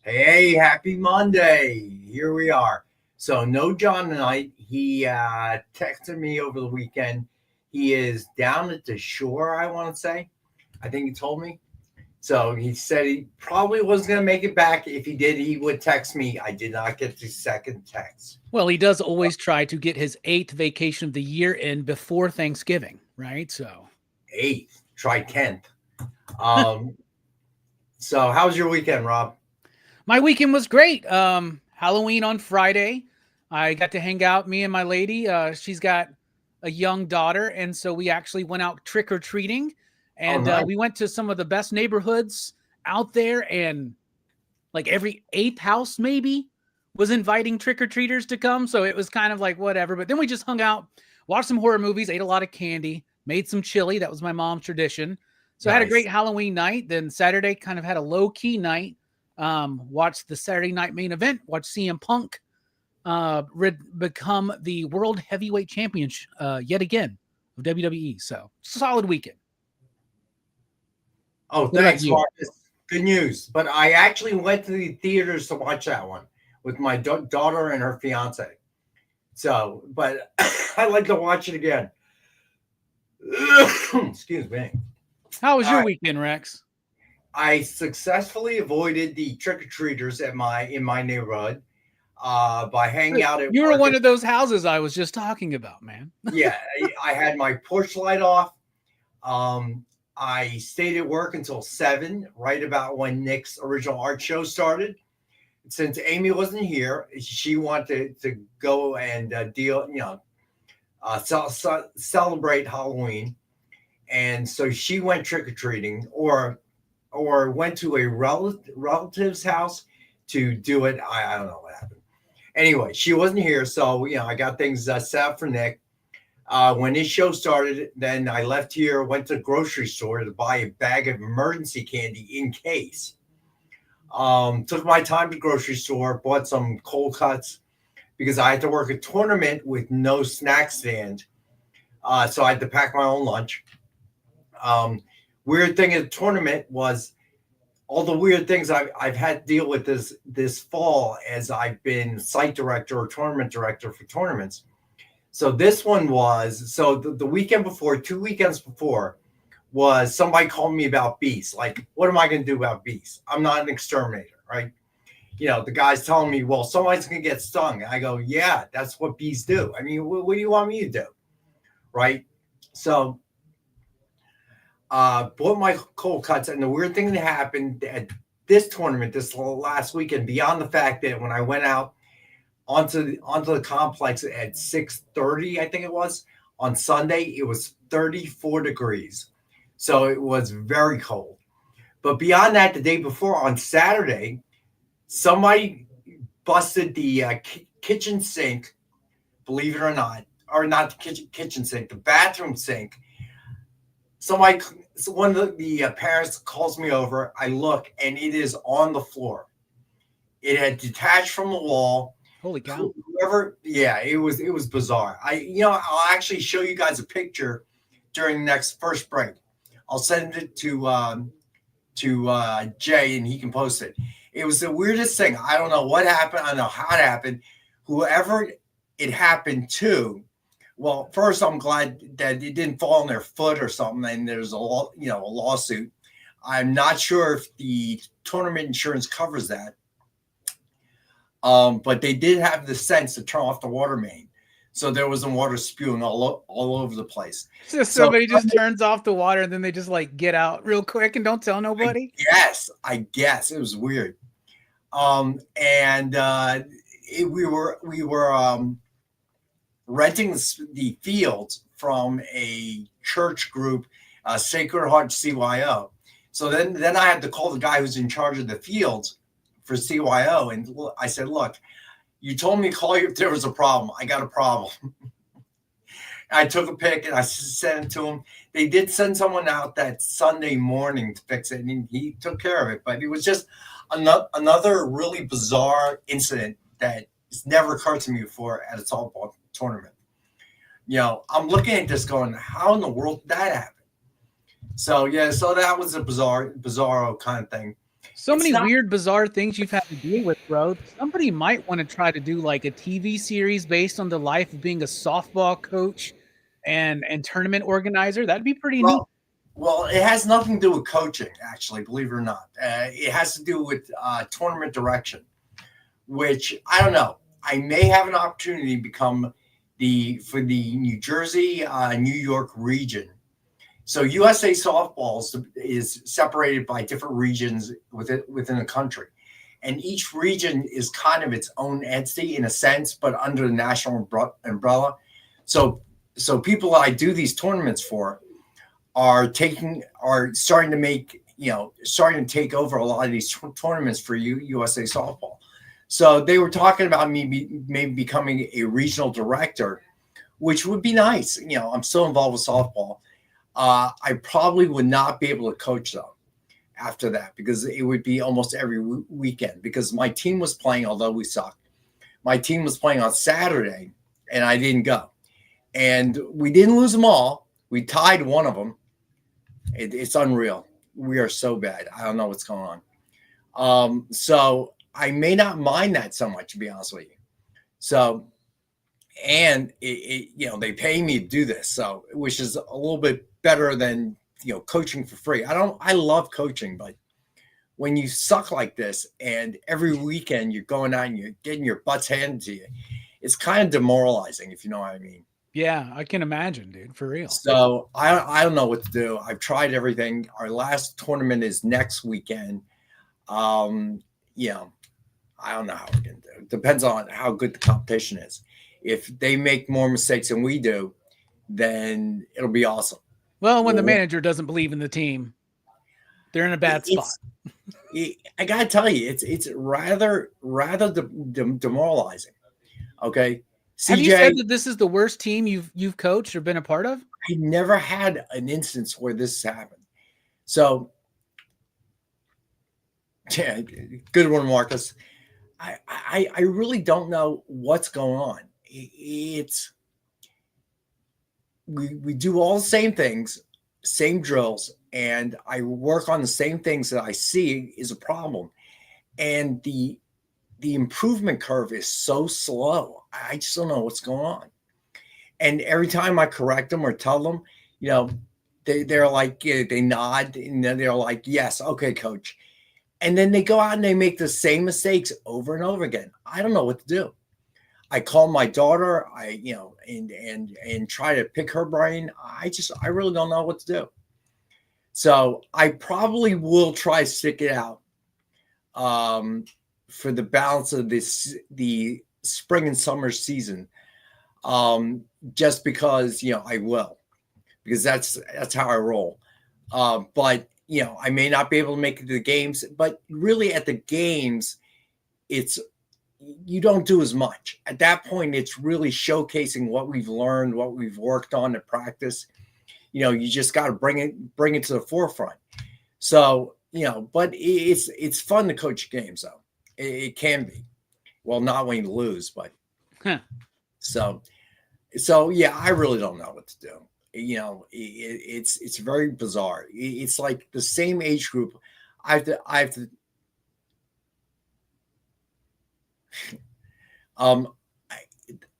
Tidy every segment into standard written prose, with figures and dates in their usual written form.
Hey, happy Monday. Here we are. So, no John tonight. He texted me over the weekend. He is down at the shore, I want to say. I think he told me. So, he said he probably wasn't going to make it back. If he did, he would text me. I did not get the second text. Well, he does always try to get his 8th vacation of the year in before Thanksgiving, right? So, Eighth, try 10th. Um, so, how was your weekend, Rob? my weekend was great. Halloween on Friday. I got to hang out, me and my lady. She's got a young daughter, and so we actually went out trick or treating, Oh, and nice. we went to some of the best neighborhoods out there, and like every 8th house maybe was inviting trick or treaters to come. So it was kind of like whatever. But then we just hung out, watched some horror movies, ate a lot of candy, made some chili. That was my mom's tradition. So I had a great Nice. Halloween night. Then Saturday kind of had a low key night. Watched the Saturday night main event, watched CM Punk become the world heavyweight champion yet again of WWE. So solid weekend. Oh, What about thanks, you? Marcus. Good news. But I actually went to the theaters to watch that one with my daughter and her fiance. So, but I'd like to watch it again. Excuse me. How was All your right. weekend, Rex? I successfully avoided the trick or treaters in my neighborhood by hanging out at You were one Marcus. of those houses I was just talking about, man. Yeah, I had my porch light off. Um, I stayed at work until 7, right about when Nick's original art show started. Since Amy wasn't here, she wanted to go and celebrate Halloween, and so she went trick or treating, or went to a relative's house to do it. I don't know what happened. Anyway, she wasn't here, so I got things set up for Nick. When his show started, then I left here, went to the grocery store to buy a bag of emergency candy in case. Took my time to the grocery store, bought some cold cuts because I had to work a tournament with no snack stand. So I had to pack my own lunch. Um, Weird thing at the tournament was all the weird things I've had to deal with this fall as I've been site director or tournament director for tournaments. So this one was the weekend before, 2 weekends before, was somebody called me about bees. Like, what am I going to do about bees? I'm not an exterminator, right? The guy's telling me, well, somebody's going to get stung. I go, yeah, that's what bees do. I mean, what do you want me to do? Right. So, bought my cold cuts. And the weird thing that happened at this tournament, this last weekend, beyond the fact that when I went out onto the complex at 6:30, I think it was, on Sunday, it was 34 degrees. So it was very cold. But beyond that, the day before on Saturday, somebody busted the kitchen sink, believe it or not, or not the kitchen sink, the bathroom sink. Somebody, one of the parents calls me over. I look, and it is on the floor. It had detached from the wall. Holy cow. Whoever, yeah, it was bizarre. I'll actually show you guys a picture during the next first break. I'll send it to Jay, and he can post it. It was the weirdest thing. I don't know what happened. I don't know how it happened. Whoever it happened to, well, first I'm glad that it didn't fall on their foot or something, and there's a lawsuit. I'm not sure if the tournament insurance covers that. But they did have the sense to turn off the water main, so there wasn't water spewing all over the place. So So somebody just turns off the water and then they just like get out real quick and don't tell nobody. I guess it was weird. And we were renting the fields from a church group, Sacred Heart CYO. So then I had to call the guy who's in charge of the fields for CYO, and I said, look, you told me to call you if there was a problem. I got a problem. I took a pic and I sent it to him. They did send someone out that Sunday morning to fix it, and he took care of it. But it was just another really bizarre incident that has never occurred to me before at a softball tournament. I'm looking at this going, how in the world did that happen? So, yeah, so that was a bizarro kind of thing. So It's many not. weird, bizarre things you've had to deal with, bro. Somebody might want to try to do like a TV series based on the life of being a softball coach and tournament organizer. That'd be pretty neat. Well, it has nothing to do with coaching, actually, believe it or not. It has to do with tournament direction, which I don't know. I may have an opportunity to become for the New Jersey, New York region. So USA softball is separated by different regions within a country, and each region is kind of its own entity in a sense, but under the national umbrella. So people I do these tournaments for are starting to take over a lot of these tournaments for USA softball. So they were talking about me maybe becoming a regional director, which would be nice. I'm still involved with softball. I probably would not be able to coach though after that, because it would be almost every weekend, because my team was playing, although we sucked. My team was playing on Saturday and I didn't go. And we didn't lose them all. We tied one of them. It's unreal. We are so bad. I don't know what's going on. So I may not mind that so much, to be honest with you. So, and they pay me to do this, so which is a little bit better than coaching for free. I love coaching, but when you suck like this and every weekend you're going out and you're getting your butts handed to you, it's kind of demoralizing, if you know what I mean. Yeah, I can imagine, dude, for real. So I don't know what to do. I've tried everything. Our last tournament is next weekend. I don't know how we're gonna do. It depends on how good the competition is. If they make more mistakes than we do, then it'll be awesome. Well, when the manager doesn't believe in the team, they're in a bad spot. I gotta tell you, it's rather demoralizing. Okay. CJ, have you said that this is the worst team you've coached or been a part of? I never had an instance where this happened. So, yeah, good one, Marcus. I really don't know what's going on. We do all the same things, same drills, and I work on the same things that I see is a problem. And the improvement curve is so slow. I just don't know what's going on. And every time I correct them or tell them, they're like, they nod and they're like, yes, okay, coach. And then they go out and they make the same mistakes over and over again. I don't know what to do. I call my daughter, and try to pick her brain. I really don't know what to do. So I probably will try to stick it out for the balance of the spring and summer season, just because I will, because that's how I roll. But I may not be able to make it to the games, but really at the games, you don't do as much. At that point, it's really showcasing what we've learned, what we've worked on in practice. You just got to bring it to the forefront. So, but it's fun to coach games though. It can be. Well, not when you lose, but so yeah, I really don't know what to do. It's very bizarre. It's like the same age group. I have to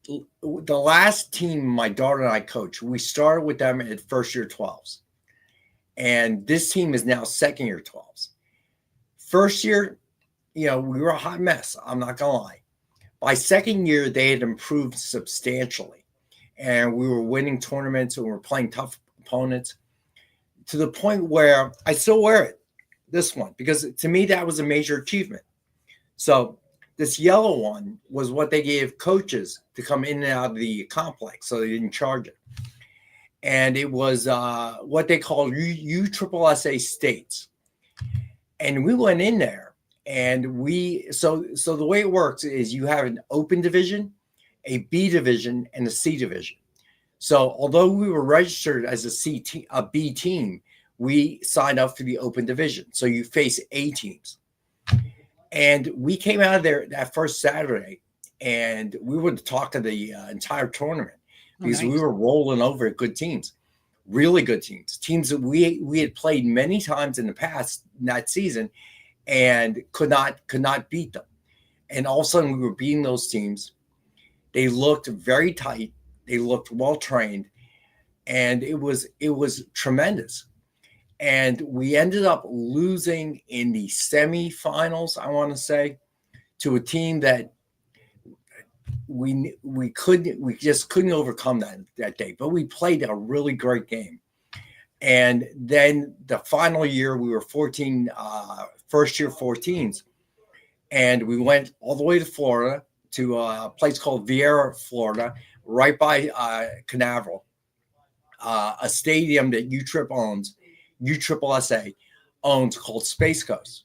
the last team my daughter and I coached, we started with them at first year 12s. And this team is now second year 12s. First year, we were a hot mess. I'm not going to lie. By second year, they had improved substantially. And we were winning tournaments and we were playing tough opponents to the point where I still wear it, this one, because to me, that was a major achievement. So this yellow one was what they gave coaches to come in and out of the complex, so they didn't charge it. And it was what they called USSSA states. And we went in there and so the way it works is you have an open division, a B division, and a C division. So although we were registered as a B team, we signed up for the open division. So you face A teams. And we came out of there that first Saturday and we were the talk of the entire tournament because we were rolling over good teams, really good teams that we had played many times in the past in that season. and could not beat them. And all of a sudden, we were beating those teams. They looked very tight. They looked well trained, and it was tremendous. And we ended up losing in the semifinals, I want to say, to a team that we just couldn't overcome that day. But we played a really great game. And then the final year, we were 14, first year 14s. And we went all the way to Florida, to a place called Vieira, Florida, right by Canaveral, a stadium that USSSA owns, called Space Coast.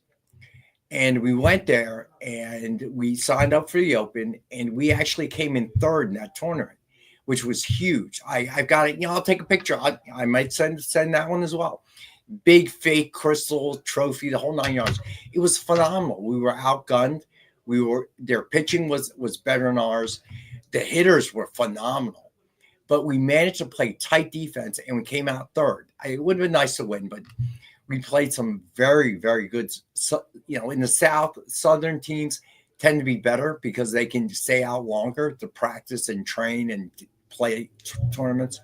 And we went there and we signed up for the Open, and we actually came in third in that tournament, which was huge. I've got it. I'll take a picture. I might send that one as well. Big fake crystal trophy, the whole 9 yards. It was phenomenal. We were outgunned. Their pitching was better than ours. The hitters were phenomenal, but we managed to play tight defense, and we came out third. It would have been nice to win, but we played some very, very good. In the South, Southern teams tend to be better because they can stay out longer to practice and train and play tournaments.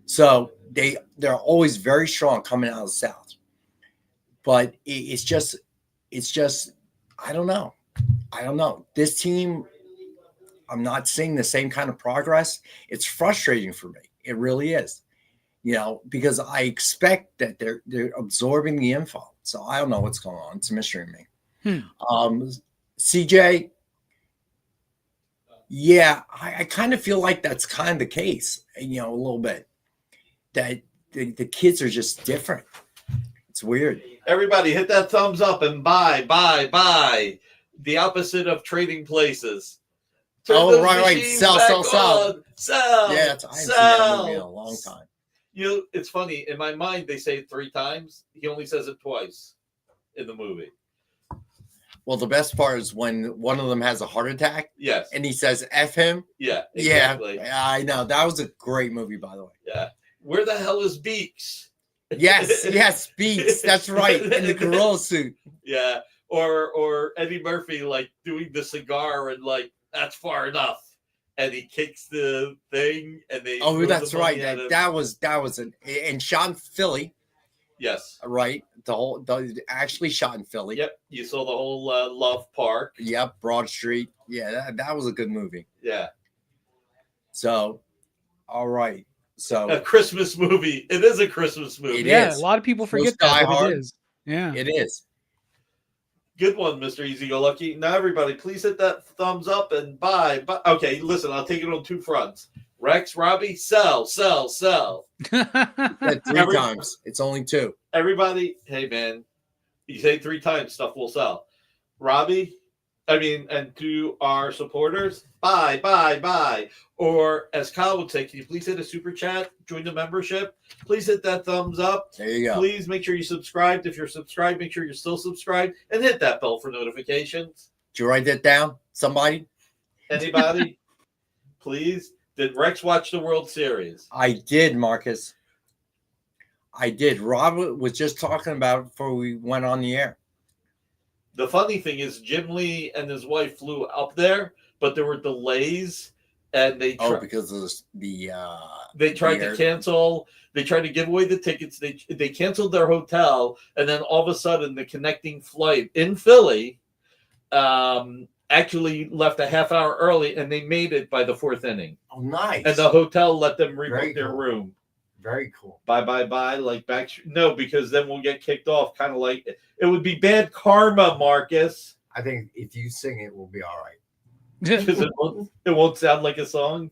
So they're always very strong coming out of the South. But it's just I don't know. This team, I'm not seeing the same kind of progress. It's frustrating for me. It really is. Because I expect that they're absorbing the info. So I don't know what's going on. It's a mystery to me. CJ, yeah, I kind of feel like that's kind of the case, a little bit. That the kids are just different. It's weird. Everybody hit that thumbs up and buy. The opposite of trading places. Turn right. Sell. Sell. Yeah, I haven't seen that movie in a long time. It's funny. In my mind, they say it 3 times. He only says it twice in the movie. Well, the best part is when one of them has a heart attack. Yes. And he says, F him. Yeah, exactly. Yeah, I know. That was a great movie, by the way. Yeah. Where the hell is Beaks? Yes, Beaks. That's right. In the gorilla suit. Yeah. Or Eddie Murphy, like, doing the cigar and, like, that's far enough. And he kicks the thing, and they. Oh, that's right. That was and shot in Philly. Yes. Right. Actually shot in Philly. Yep. You saw the whole Love Park. Yep. Broad Street. Yeah, that was a good movie. Yeah. So, all right. So a Christmas movie. It is a Christmas movie. It is. A lot of people forget that. It is. Yeah. It is. Good one, Mr. Easy Go Lucky. Now, everybody, please hit that thumbs up and buy. Okay, listen, I'll take it on 2 fronts. Rex, Robbie, sell. That 3 times. It's only 2. Everybody, hey, man, you say 3 times, stuff will sell. Robbie, and to our supporters, buy. Or as Kyle would say, can you please hit a super chat, join the membership? Please hit that thumbs up. There you go. Please make sure you subscribed. If you're subscribed, make sure you're still subscribed and hit that bell for notifications. Did you write that down? Somebody? Anybody? Please. Did Rex watch the World Series? I did, Marcus. I did. Rob was just talking about it before we went on the air. The funny thing is Jim Lee and his wife flew up there, but there were delays. And they because of they tried to cancel. They tried to give away the tickets. They canceled their hotel, and then all of a sudden, the connecting flight in Philly actually left a half hour early, and they made it by the 4th inning. Oh, nice! And the hotel let them rebook their room. Very cool. Bye. Like back. No, because then we'll get kicked off. Kind of like it would be bad karma, Marcus. I think if you sing it, we'll be all right. Because it won't sound like a song.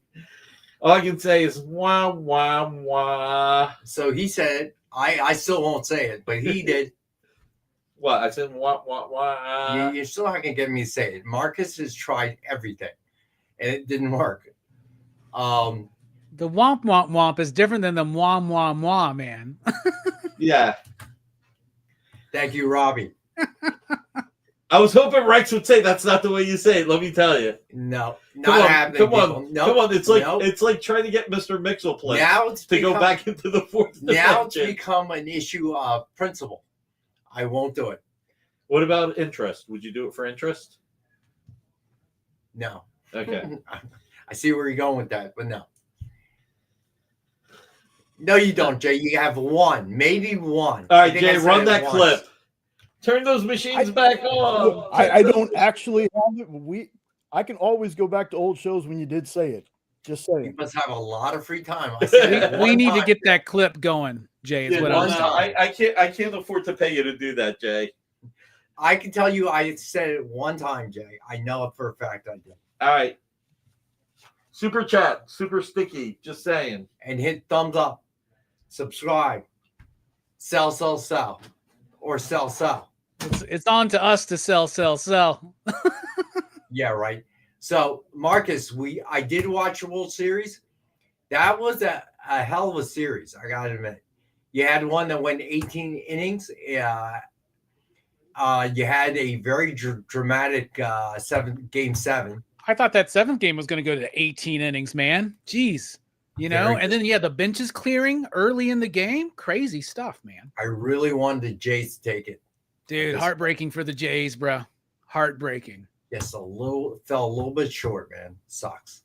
All I can say is wah wah wah. So he said, I still won't say it, but he did. What? I said wah wah wah. You're still not gonna get me to say it. Marcus has tried everything, and it didn't work. The womp womp womp is different than the wom wom wah, man. Yeah. Thank you, Robbie. I was hoping Rex would say that's not the way you say it. Let me tell you. No, come on. It's like trying to get Mr. Mixelplay to go back into the 4th. Now it's become an issue of principle. I won't do it. What about interest? Would you do it for interest? No. Okay. I see where you're going with that, but no. No, you don't, Jay. You have one, maybe one. All I right, think I Jay, said run it that once. clip. Turn those machines back on. I don't actually have it. I can always go back to old shows when you did say it. Just You saying. must have a lot of free time. I said it We one need to time. get that clip going, Jay. Is Yeah, what no, I'm no, saying. I can't afford to pay you to do that, Jay. I can tell you I said it one time, Jay. I know it for a fact I did. All right. Super chat, super sticky. Just saying. And hit thumbs up, subscribe, sell, or sell. It's on to us to sell. Yeah, right. So Marcus, I did watch the World Series. That was a hell of a series. I gotta admit. You had one that went 18 innings. You had a very dramatic game 7. I thought that 7th game was going to go to 18 innings, man. Jeez. You know, Very and then the benches clearing early in the game. Crazy stuff, man. I really wanted the Jays to take it. Dude, heartbreaking for the Jays, bro. Heartbreaking. Yes, fell a little bit short, man. Sucks.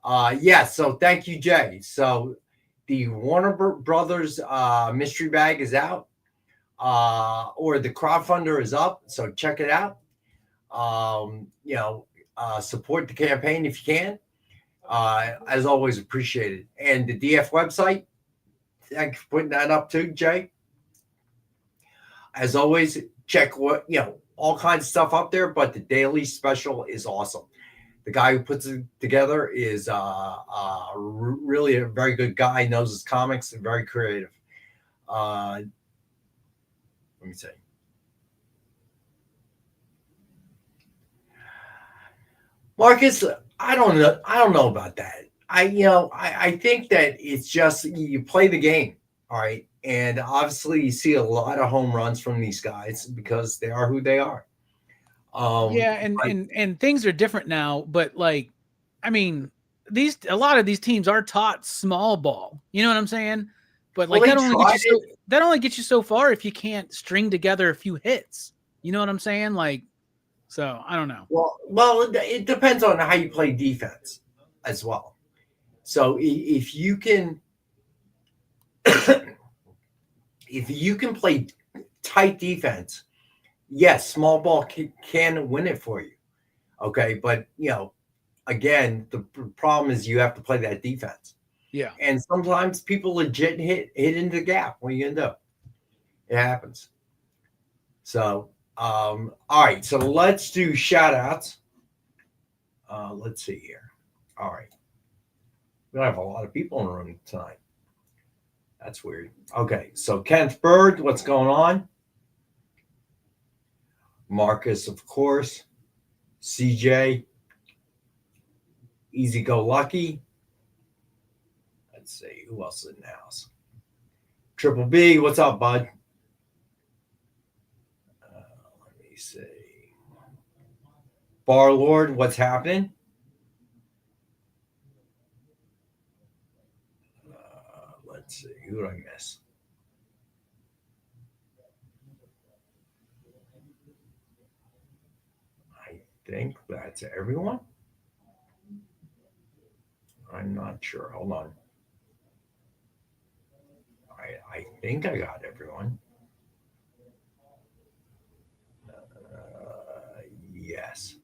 Yeah, so thank you, Jay. So the Warner Brothers mystery bag is out. Or the crowdfunder is up. So check it out. Support the campaign if you can. As always, appreciated. And the DF website, thanks for putting that up too, Jay. As always, check all kinds of stuff up there, but the daily special is awesome. The guy who puts it together is really a very good guy, knows his comics, and very creative. Let me see. Marcus, I don't know about that. I think that it's just you play the game, all right, and obviously you see a lot of home runs from these guys because they are who they are. And things are different now, but like, I mean, a lot of these teams are taught small ball. You know what I'm saying? But like that only gets you so far if you can't string together a few hits. You know what I'm saying? Like, so I don't know. Well, it depends on how you play defense as well. So if you can, play tight defense, yes, small ball can win it for you. Okay, but again, the problem is you have to play that defense. Yeah, and sometimes people legit hit into the gap. What are you gonna do? It happens. So. All right, so let's do shout outs. Let's see here. All right. We don't have a lot of people in the room tonight. That's weird. Okay, so Kenneth Bird, what's going on? Marcus, of course. CJ. Easy Go Lucky. Let's see, who else is in the house? Triple B, what's up, bud? See. Bar Lord, what's happening? Let's see. Who did I miss? I think that's everyone. I'm not sure. Hold on. I think I got everyone. Yes.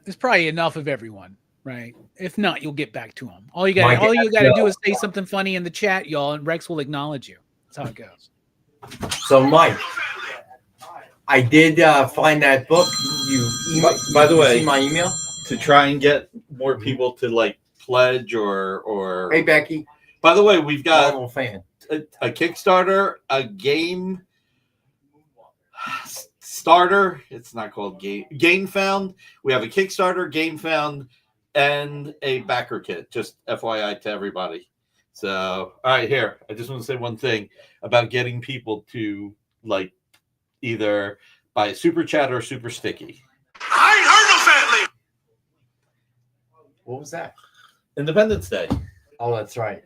There's probably enough of everyone, right? If not, you'll get back to them. All you got to do is say something funny in the chat, y'all, and Rex will acknowledge you. That's how it goes. So, Mike, I did find that book. By the way, see my email to try and get more people to like pledge or. Hey, Becky. By the way, we've got a Kickstarter, a game starter. It's not called Game Found. We have a Kickstarter, Game Found, and a backer kit. Just FYI to everybody. So, all right, here. I just want to say one thing about getting people to like either buy a super chat or super sticky. I ain't heard no fat lady. What was that? Independence Day. Oh, that's right.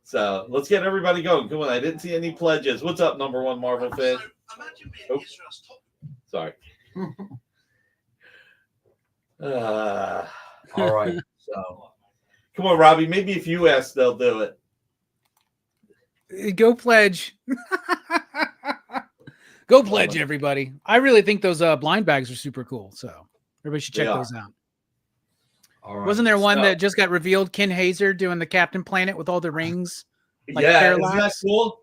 So let's get everybody going. Come on, I didn't see any pledges. What's up, number one Marvel fan? Oh, sorry. All right. So Come on, Robbie. Maybe if you ask, they'll do it. Go pledge. Go pledge, everybody. I really think those blind bags are super cool. So everybody should check those out. all right. Wasn't there one that just got revealed? Ken Hazer doing the Captain Planet with all the rings. Like yeah, parallax? isn't that cool?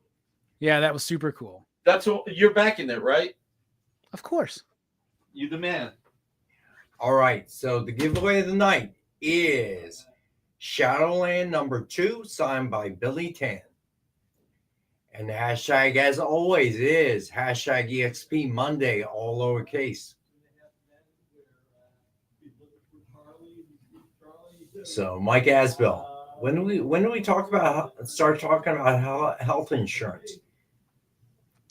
Yeah, that was super cool. That's what you're backing it, right? Of course. You the man. All right. So the giveaway of the night is Shadowland #2, signed by Billy Tan. And the hashtag, as always, is hashtag EXP Monday, all lowercase. So, Mike Asbill, when do we start talking about health insurance?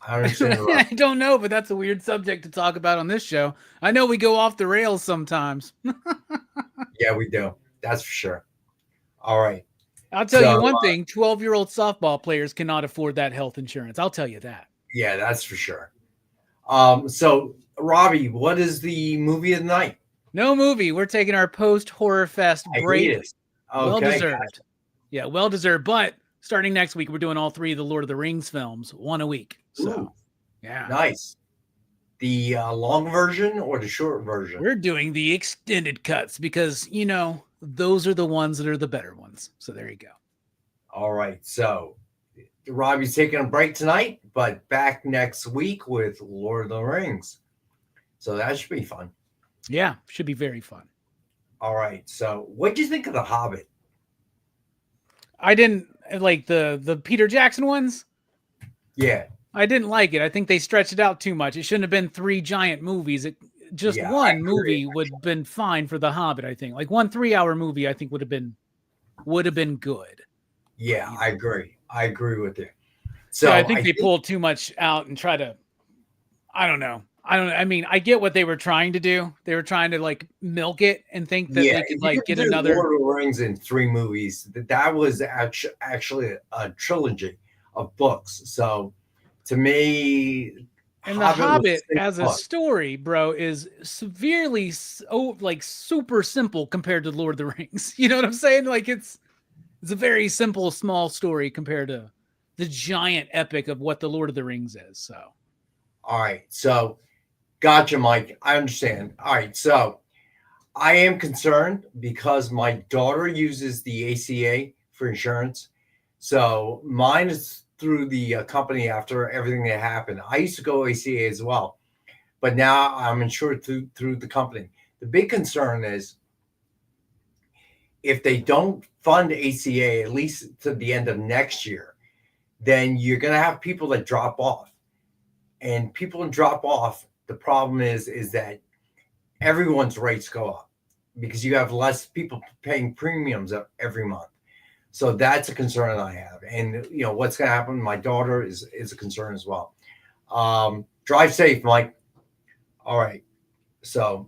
I understand. I don't know, but that's a weird subject to talk about on this show. I know we go off the rails sometimes. Yeah, we do. That's for sure. All right. I'll tell you one thing, 12-year-old softball players cannot afford that health insurance. I'll tell you that. Yeah, that's for sure. So, Robbie, what is the movie of the night? No movie. We're taking our post-Horror Fest break. Okay, Well-deserved. gotcha. Yeah, well-deserved. But starting next week, we're doing all 3 of the Lord of the Rings films, one a week. So, Ooh, yeah. nice. The long version or the short version? We're doing the extended cuts because, you know, those are the ones that are the better ones. So there you go. All right. So Robbie's taking a break tonight, but back next week with Lord of the Rings. So that should be fun. Yeah, should be very fun. All right. So what do you think of The Hobbit? I didn't like the Peter Jackson ones. Yeah. I didn't like it. I think they stretched it out too much. It shouldn't have been 3 giant movies. One movie would have been fine for The Hobbit, I think. Like one 3-hour movie, I think would have been good. Yeah, I agree. I agree with you. So yeah, I think they pulled too much out and try to, I mean, I get what they were trying to do. They were trying to like milk it and think that they could like get another Lord of the Rings in 3 movies. That was actually a trilogy of books. So to me, and The Hobbit as a story, bro, is severely super simple compared to Lord of the Rings. You know what I'm saying? Like it's a very simple, small story compared to the giant epic of what the Lord of the Rings is. So, all right. So, gotcha, Mike. I understand. All right. So, I am concerned because my daughter uses the ACA for insurance. So, mine is through the company after everything that happened. I used to go ACA as well, but now I'm insured through the company. The big concern is if they don't fund ACA at least to the end of next year, then you're going to have people that drop off. And people drop off, the problem is that everyone's rates go up because you have less people paying premiums every month. So that's a concern I have. And, you know, what's going to happen? My daughter is a concern as well. Drive safe, Mike. All right. So.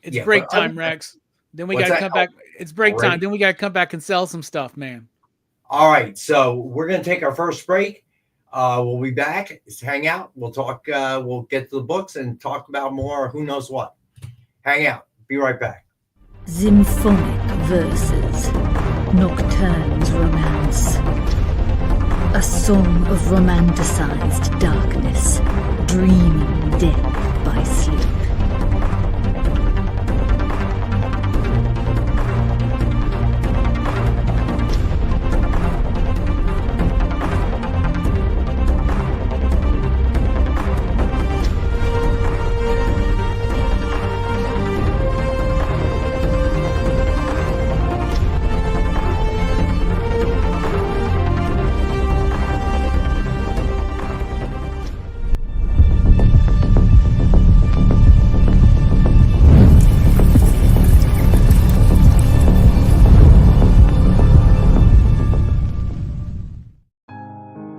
It's break time, Rex. Then we got to come back. It's break time. Then we got to come back and sell some stuff, man. All right. So we're going to take our first break. We'll be back. Just hang out. We'll talk. We'll get to the books and talk about more. Who knows what? Hang out. Be right back. Symphonic verses. Nocturne's romance. A song of romanticized darkness. Dreaming death by sleep.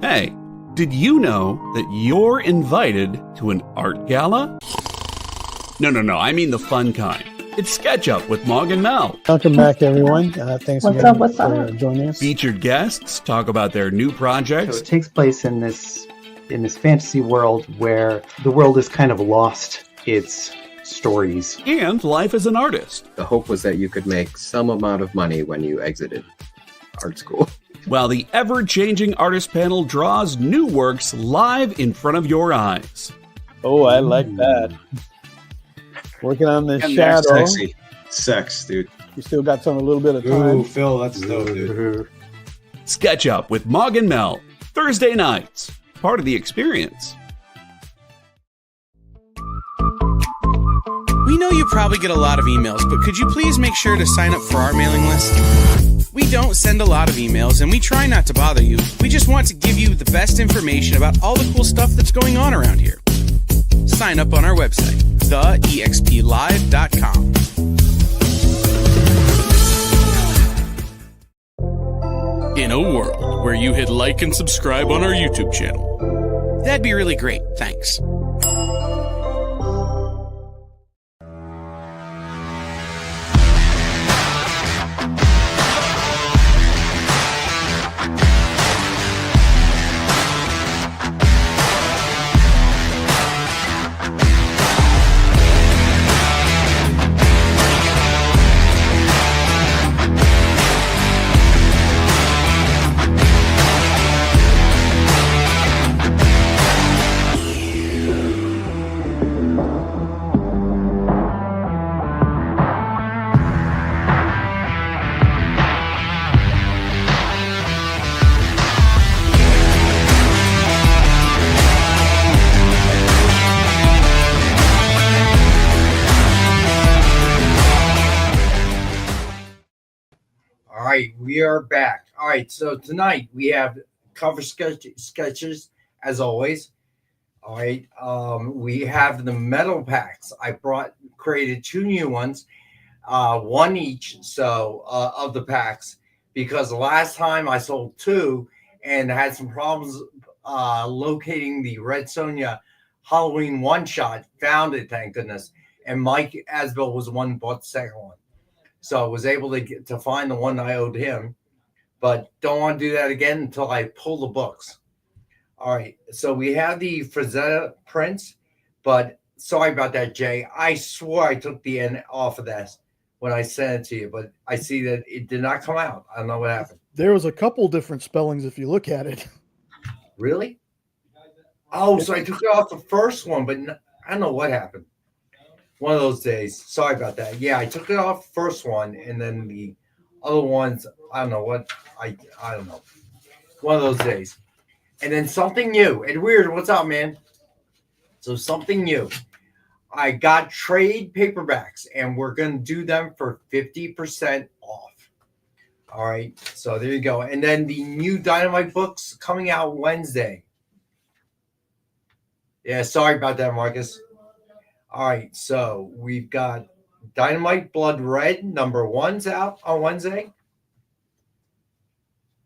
Hey, did you know that you're invited to an art gala? No, I mean the fun kind. It's SketchUp with Mog and Mel. Welcome back, everyone. Thanks again for joining us. Featured guests talk about their new projects. So it takes place in this in this fantasy world where the world has kind of lost its stories. And life as an artist. The hope was that you could make some amount of money when you exited art school. While the ever-changing artist panel draws new works live in front of your eyes. Oh, I like that. Working on the And shadow. that's sexy. Sex, dude. You still got some a little bit of time. Ooh, Phil, that's dope, dude. Sketch Up with Mog and Mel. Thursday nights. Part of the experience. We know you probably get a lot of emails, but could you please make sure to sign up for our mailing list? We don't send a lot of emails, and we try not to bother you. We just want to give you the best information about all the cool stuff that's going on around here. Sign up on our website, theexplive.com. In a world where you hit like and subscribe on our YouTube channel, that'd be really great. Thanks. We are back. All right, so tonight we have cover sketches as always. All right, we have the metal packs. I created 2 new ones, one each. So of the packs, because the last time I sold 2 and had some problems locating the Red Sonja Halloween one shot. Found it, thank goodness. And Mike Asbill was the one who bought the second one. So I was able to find the one I owed him, but don't want to do that again until I pull the books. All right, so we have the Frazetta prints, but sorry about that, Jay. I swore I took the N off of that when I sent it to you, but I see that it did not come out. I don't know what happened. There was a couple different spellings if you look at it. Really? Oh, so I took it off the first one, but I don't know what happened. One of those days. Sorry about that. Yeah, I took it off the first one, and then the other ones, I don't know what. I don't know. One of those days. And then something new. Ed Weird, what's up, man? So something new. I got trade paperbacks, and we're going to do them for 50% off. All right. So there you go. And then the new Dynamite books coming out Wednesday. Yeah, sorry about that, Marcus. All right, so we've got Dynamite Blood Red, #1's out on Wednesday.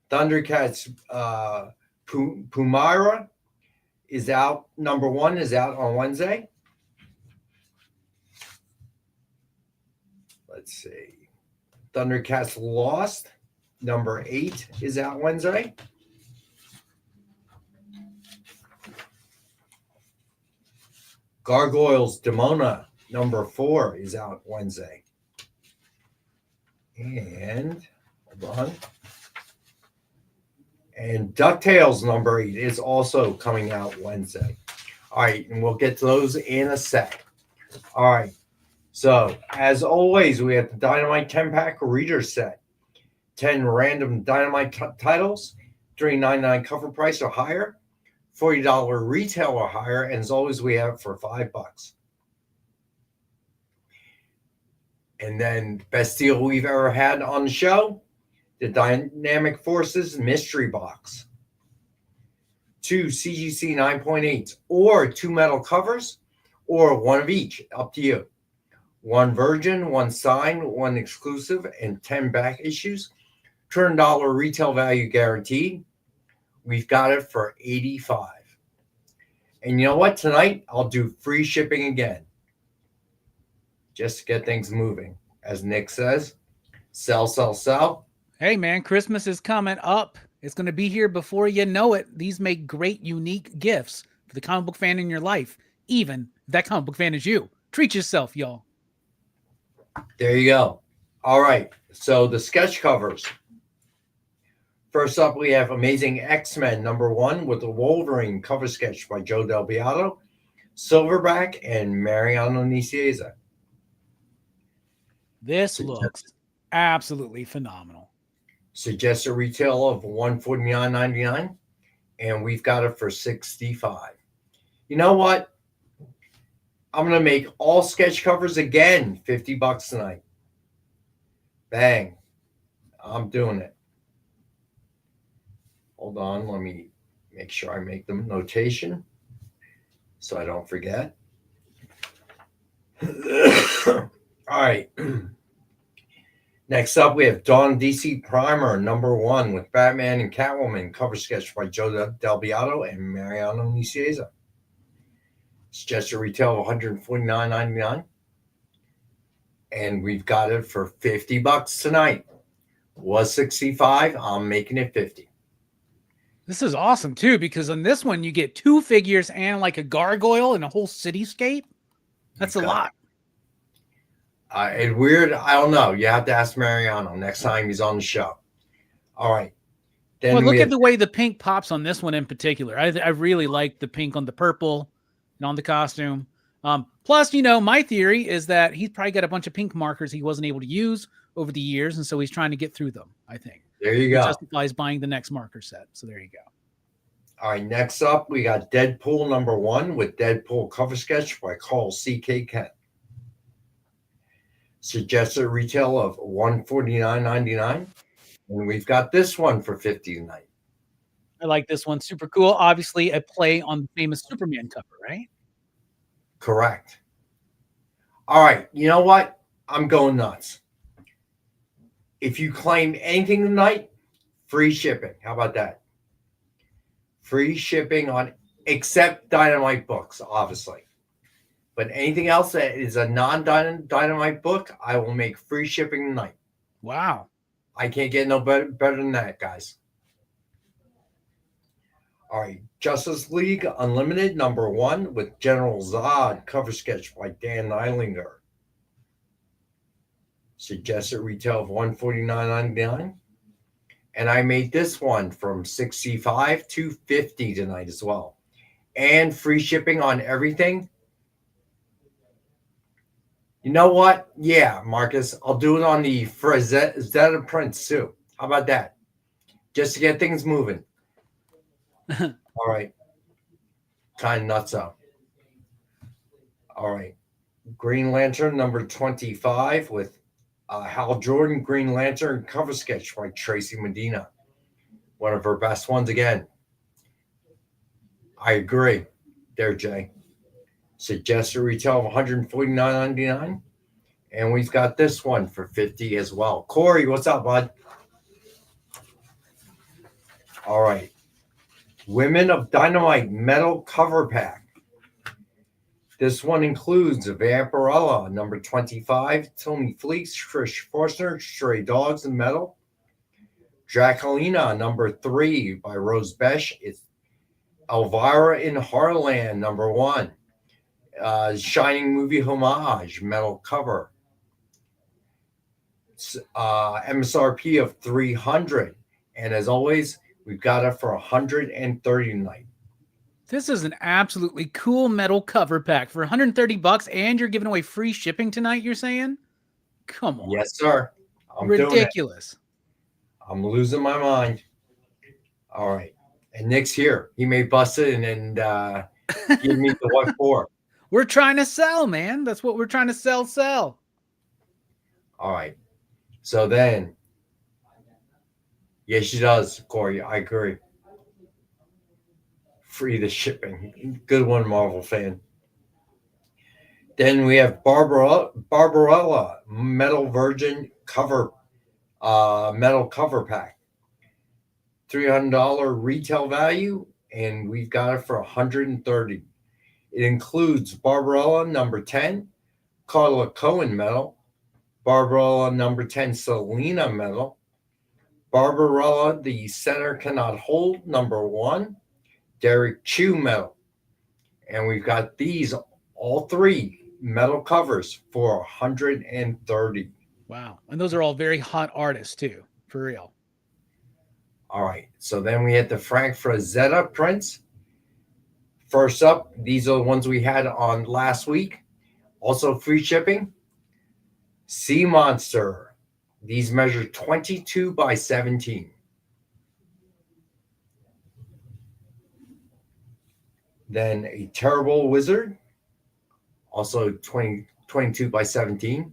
Thundercats Pumara is out. #1 is out on Wednesday. Let's see. Thundercats Lost, #8 is out Wednesday. Gargoyles Demona, #4 is out Wednesday. And hold on. And DuckTales #8 is also coming out Wednesday. All right, and we'll get to those in a sec. All right. So, as always, we have the Dynamite 10-pack reader set. 10 random Dynamite titles, $3.99 cover price or higher. $40 retail or higher, and as always, we have it for $5. And then best deal we've ever had on the show, the Dynamic Forces Mystery Box. 2 CGC 9.8s or 2 metal covers or 1 of each, up to you. 1 virgin, 1 signed, 1 exclusive, and 10 back issues. $200 retail value guaranteed. We've got it for $85. And you know what? Tonight, I'll do free shipping again. Just to get things moving. As Nick says, sell, sell, sell. Hey, man, Christmas is coming up. It's going to be here before you know it. These make great, unique gifts for the comic book fan in your life, even if that comic book fan is you. Treat yourself, y'all. There you go. All right. So the sketch covers. First up, we have Amazing X-Men #1 with the Wolverine cover sketch by Joe Del Beato, Silverback, and Mariano Nicieza. This looks absolutely phenomenal. Suggested retail of $149.99, and we've got it for $65. You know what? I'm going to make all sketch covers again $50 tonight. Bang. I'm doing it. Hold on. Let me make sure I make the notation so I don't forget. All right. Next up, we have Dawn DC Primer #1 with Batman and Catwoman cover sketch by Joe Del Beato and Mariano Nicieza. Suggested retail of $149.99. And we've got it for $50 tonight. Was $65. I'm making it $50. This is awesome, too, because on this one, you get 2 figures and like a gargoyle and a whole cityscape. That's a lot. It's weird. I don't know. You have to ask Mariano next time he's on the show. All right. Then well, look at the way the pink pops on this one in particular. I really like the pink on the purple and on the costume. Plus, my theory is that he's probably got a bunch of pink markers he wasn't able to use over the years, and so he's trying to get through them, I think. There you go. Justifies buying the next marker set. So there you go. All right, next up, we got Deadpool #1 with Deadpool cover sketch by Carl C.K. Kent. Suggested retail of $149.99. And we've got this one for $50 tonight. I like this one. Super cool. Obviously, a play on the famous Superman cover, right? Correct. All right, you know what? I'm going nuts. If you claim anything tonight, free shipping. How about that? Free shipping on, except Dynamite books, obviously. But anything else that is a non-Dynamite book, I will make free shipping tonight. Wow. I can't get no better than that, guys. All right. Justice League Unlimited #1 with General Zod cover sketch by Dan Eilinger. Suggested retail of $149.99. And I made this one from $65 to $50 tonight as well. And free shipping on everything. You know what? Yeah, Marcus, I'll do it on the Zeta prints too. How about that? Just to get things moving. All right. Kind of nuts out. All right. Green Lantern #25 with Hal Jordan Green Lantern cover sketch by Tracy Medina. One of her best ones again. I agree. There, Jay. Suggested retail of $149.99. And we've got this one for $50 as well. Corey, what's up, bud? All right. Women of Dynamite metal cover pack. This one includes Vampirella #25, Tony Fleece, Trish Forstner, Stray Dogs in Metal. Draculina #3 by Rose Besh. It's Elvira in Harland #1. Shining movie homage metal cover. MSRP of $300. And as always, we've got it for $130 tonight. This is an absolutely cool metal cover pack for $130, and you're giving away free shipping tonight, you're saying? Come on. Yes, sir. I'm ridiculous. I'm losing my mind. All right. And Nick's here. He may bust it and give me the what for. We're trying to sell, man. That's what we're trying to sell. All right. So then, yes, she does, Corey. I agree. Free the shipping. Good one, Marvel fan. Then we have Barbarella Metal Virgin cover, metal cover pack. $300 retail value, and we've got it for $130. It includes Barbarella #10, Carla Cohen metal, Barbarella #10 Selena metal, Barbarella, the center cannot hold, number 1. Derek Chew metal. And we've got these, all 3 metal covers for 130. Wow. And those are all very hot artists too, for real. All right. So then we had the Frank Frazetta prints. First up, these are the ones we had on last week. Also free shipping. Sea Monster. These measure 22 by 17. Then a Terrible Wizard. Also 22 by 17.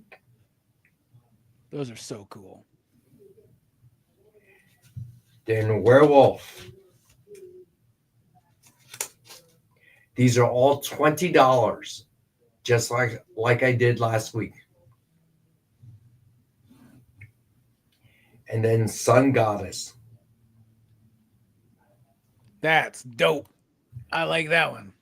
Those are so cool. Then Werewolf. These are all $20, just like I did last week. And then Sun Goddess. That's dope. I like that one.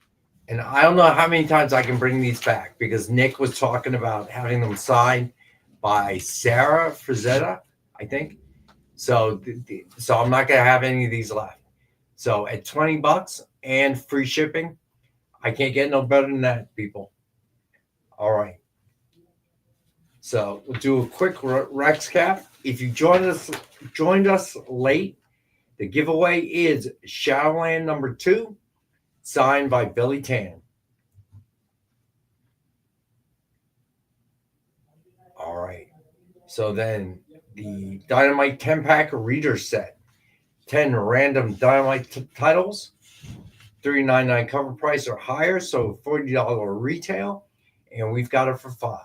And I don't know how many times I can bring these back because Nick was talking about having them signed by Sarah Frazetta, I think. So I'm not going to have any of these left. So at $20 and free shipping, I can't get no better than that, people. All right. So we'll do a quick Rex cap. If you joined us late, the giveaway is Shadowland number 2, signed by Billy Tan. All right. So then the Dynamite 10-pack reader set. 10 random Dynamite titles. $3.99 cover price or higher, so $40 retail. And we've got it for $5.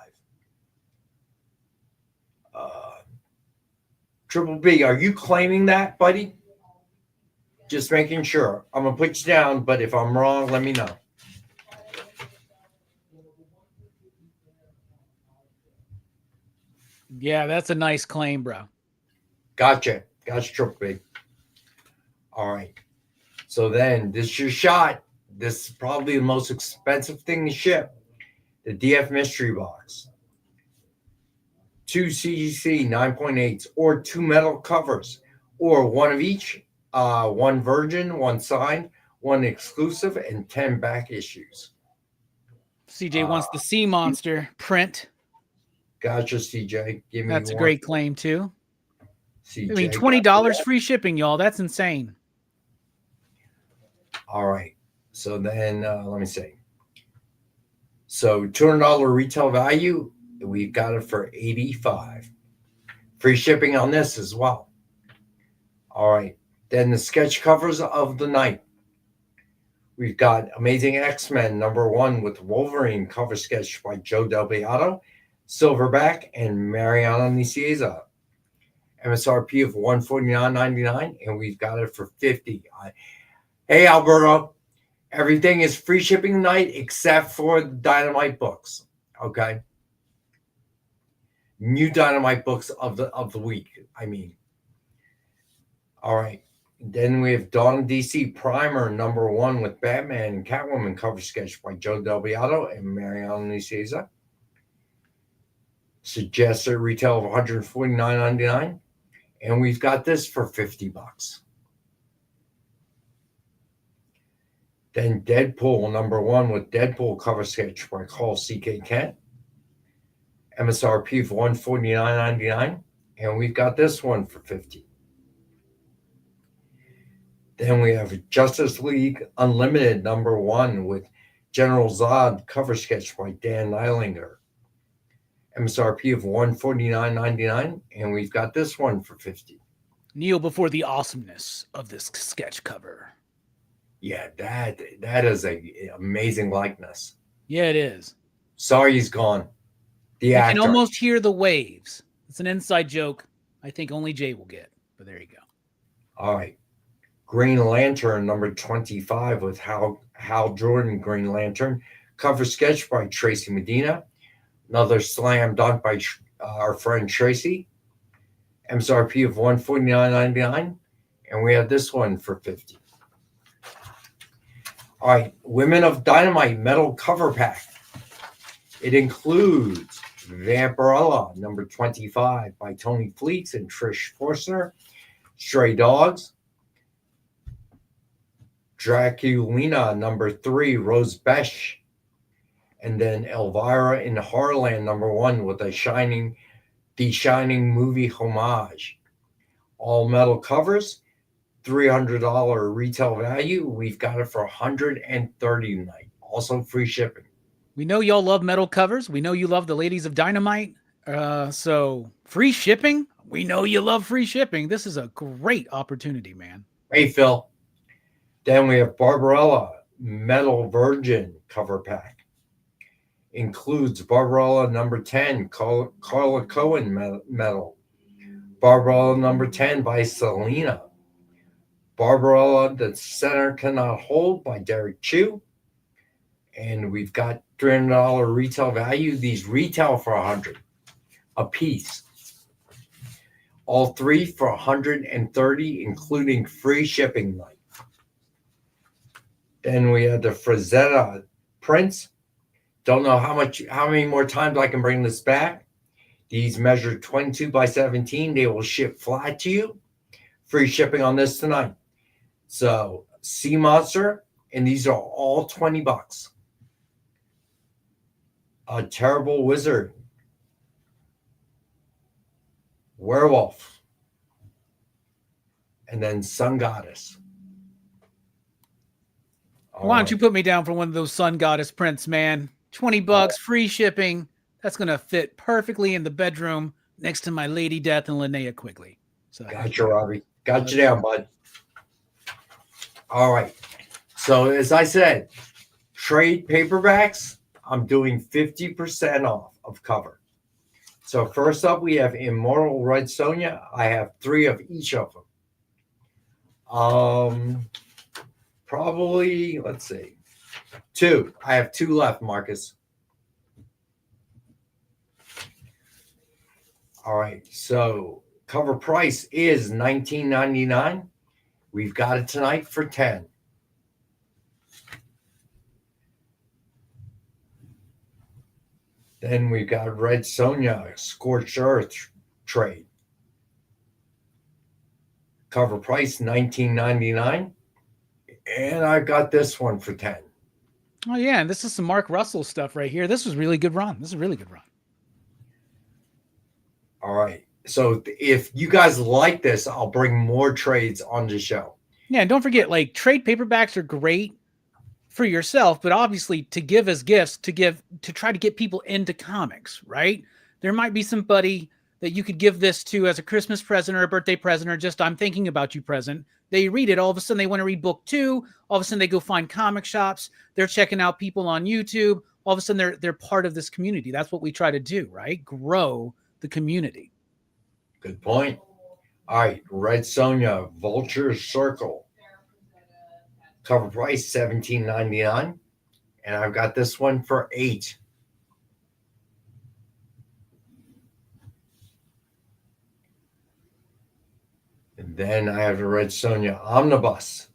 Triple B, are you claiming that, buddy? Just making sure. I'm going to put you down, but if I'm wrong, let me know. Yeah, that's a nice claim, bro. Gotcha. Gotcha, Triple B. All right. So then, this is your shot. This is probably the most expensive thing to ship. The DF Mystery Box. 2 CGC 9.8s or 2 metal covers or one of each, 1 virgin, 1 signed, 1 exclusive, and 10 back issues. CJ wants the Sea Monster print. Gotcha, CJ. Give me That's a one. great claim too. CJ, I mean, $20 free shipping, y'all. That's insane. All right. So then let me see. So $200 retail value. We've got it for $85. Free shipping on this as well. All right. Then the sketch covers of the night. We've got Amazing X-Men #1 with Wolverine cover sketch by Joe Del Beato, Silverback, and Mariana Nicieza. MSRP of $149.99, and we've got it for $50. Hey, Alberto, everything is free shipping tonight except for the Dynamite books. Okay. New Dynamite books of the week, I mean. All right. Then we have Dawn of DC Primer #1 with Batman and Catwoman cover sketch by Joe Del Beato and Mariana Nicieza. Suggested retail of $149.99. And we've got this for $50. Then Deadpool #1 with Deadpool cover sketch by Carl C.K. Kent. MSRP of $149.99. And we've got this one for $50. Then we have Justice League Unlimited #1 with General Zod cover sketch by Dan Neilinger. MSRP of $149.99. And we've got this one for $50. Kneel before the awesomeness of this sketch cover. Yeah, that is a amazing likeness. Yeah, it is. Sorry he's gone. The You actor. can almost hear the waves. It's an inside joke. I think only Jay will get, but there you go. All right. Green Lantern #25 with Hal Jordan Green Lantern. Cover sketch by Tracy Medina. Another slam dunk by our friend Tracy. MSRP of $149.99. And we have this one for $50. All right. Women of Dynamite metal cover pack. It includes Vampirella #25 by Tony Fleets and Trish Forstner. Stray Dogs, Draculina #3, Rose Besh, and then Elvira in Horrorland #1 with the Shining movie homage. All metal covers, $300 retail value. We've got it for $130 tonight. Also free shipping. We know y'all love metal covers. We know you love the Ladies of Dynamite. So free shipping. We know you love free shipping. This is a great opportunity, man. Hey, Phil. Then we have Barbarella Metal Virgin cover pack. Includes Barbarella #10, Carla Cohen metal. Barbarella #10 by Selena. Barbarella The Center Cannot Hold by Derek Chu. And we've got $300 retail value. These retail for $100 a piece. All three for $130, including free shipping night. Then we have the Frazetta prints. Don't know how many more times I can bring this back. These measure 22 by 17. They will ship flat to you. Free shipping on this tonight. So Sea Monster, and these are all $20. A Terrible Wizard, Werewolf, and then Sun Goddess. Why don't you put me down for one of those Sun Goddess prints, man? $20, free shipping. That's going to fit perfectly in the bedroom next to my Lady Death and Linnea Quigley. So Gotcha, Robbie. Got you down, bud. All right. So as I said, trade paperbacks, I'm doing 50% off of cover. So first up, we have Immortal Red Sonja. I have 3 of each of them. Probably, let's see, 2. I have 2 left, Marcus. All right, so cover price is $19.99. We've got it tonight for $10. Then we've got Red Sonja Scorched Earth trade. Cover price $19.99. And I got this one for $10. Oh, yeah. And this is some Mark Russell stuff right here. This was really good run. This is a really good run. All right. So if you guys like this, I'll bring more trades on the show. Yeah. And don't forget, like, trade paperbacks are great for yourself, but obviously to give as gifts, to try to get people into comics, right? There might be somebody that you could give this to as a Christmas present or a birthday present or just I'm thinking about you present. They read it. All of a sudden they want to read book 2. All of a sudden they go find comic shops. They're checking out people on YouTube. All of a sudden they're part of this community. That's what we try to do, right? Grow the community. Good point. All right. Red Sonja Vulture Circle. Cover price $17.99. And I've got this one for $8. And then I have the Red Sonja Omnibus,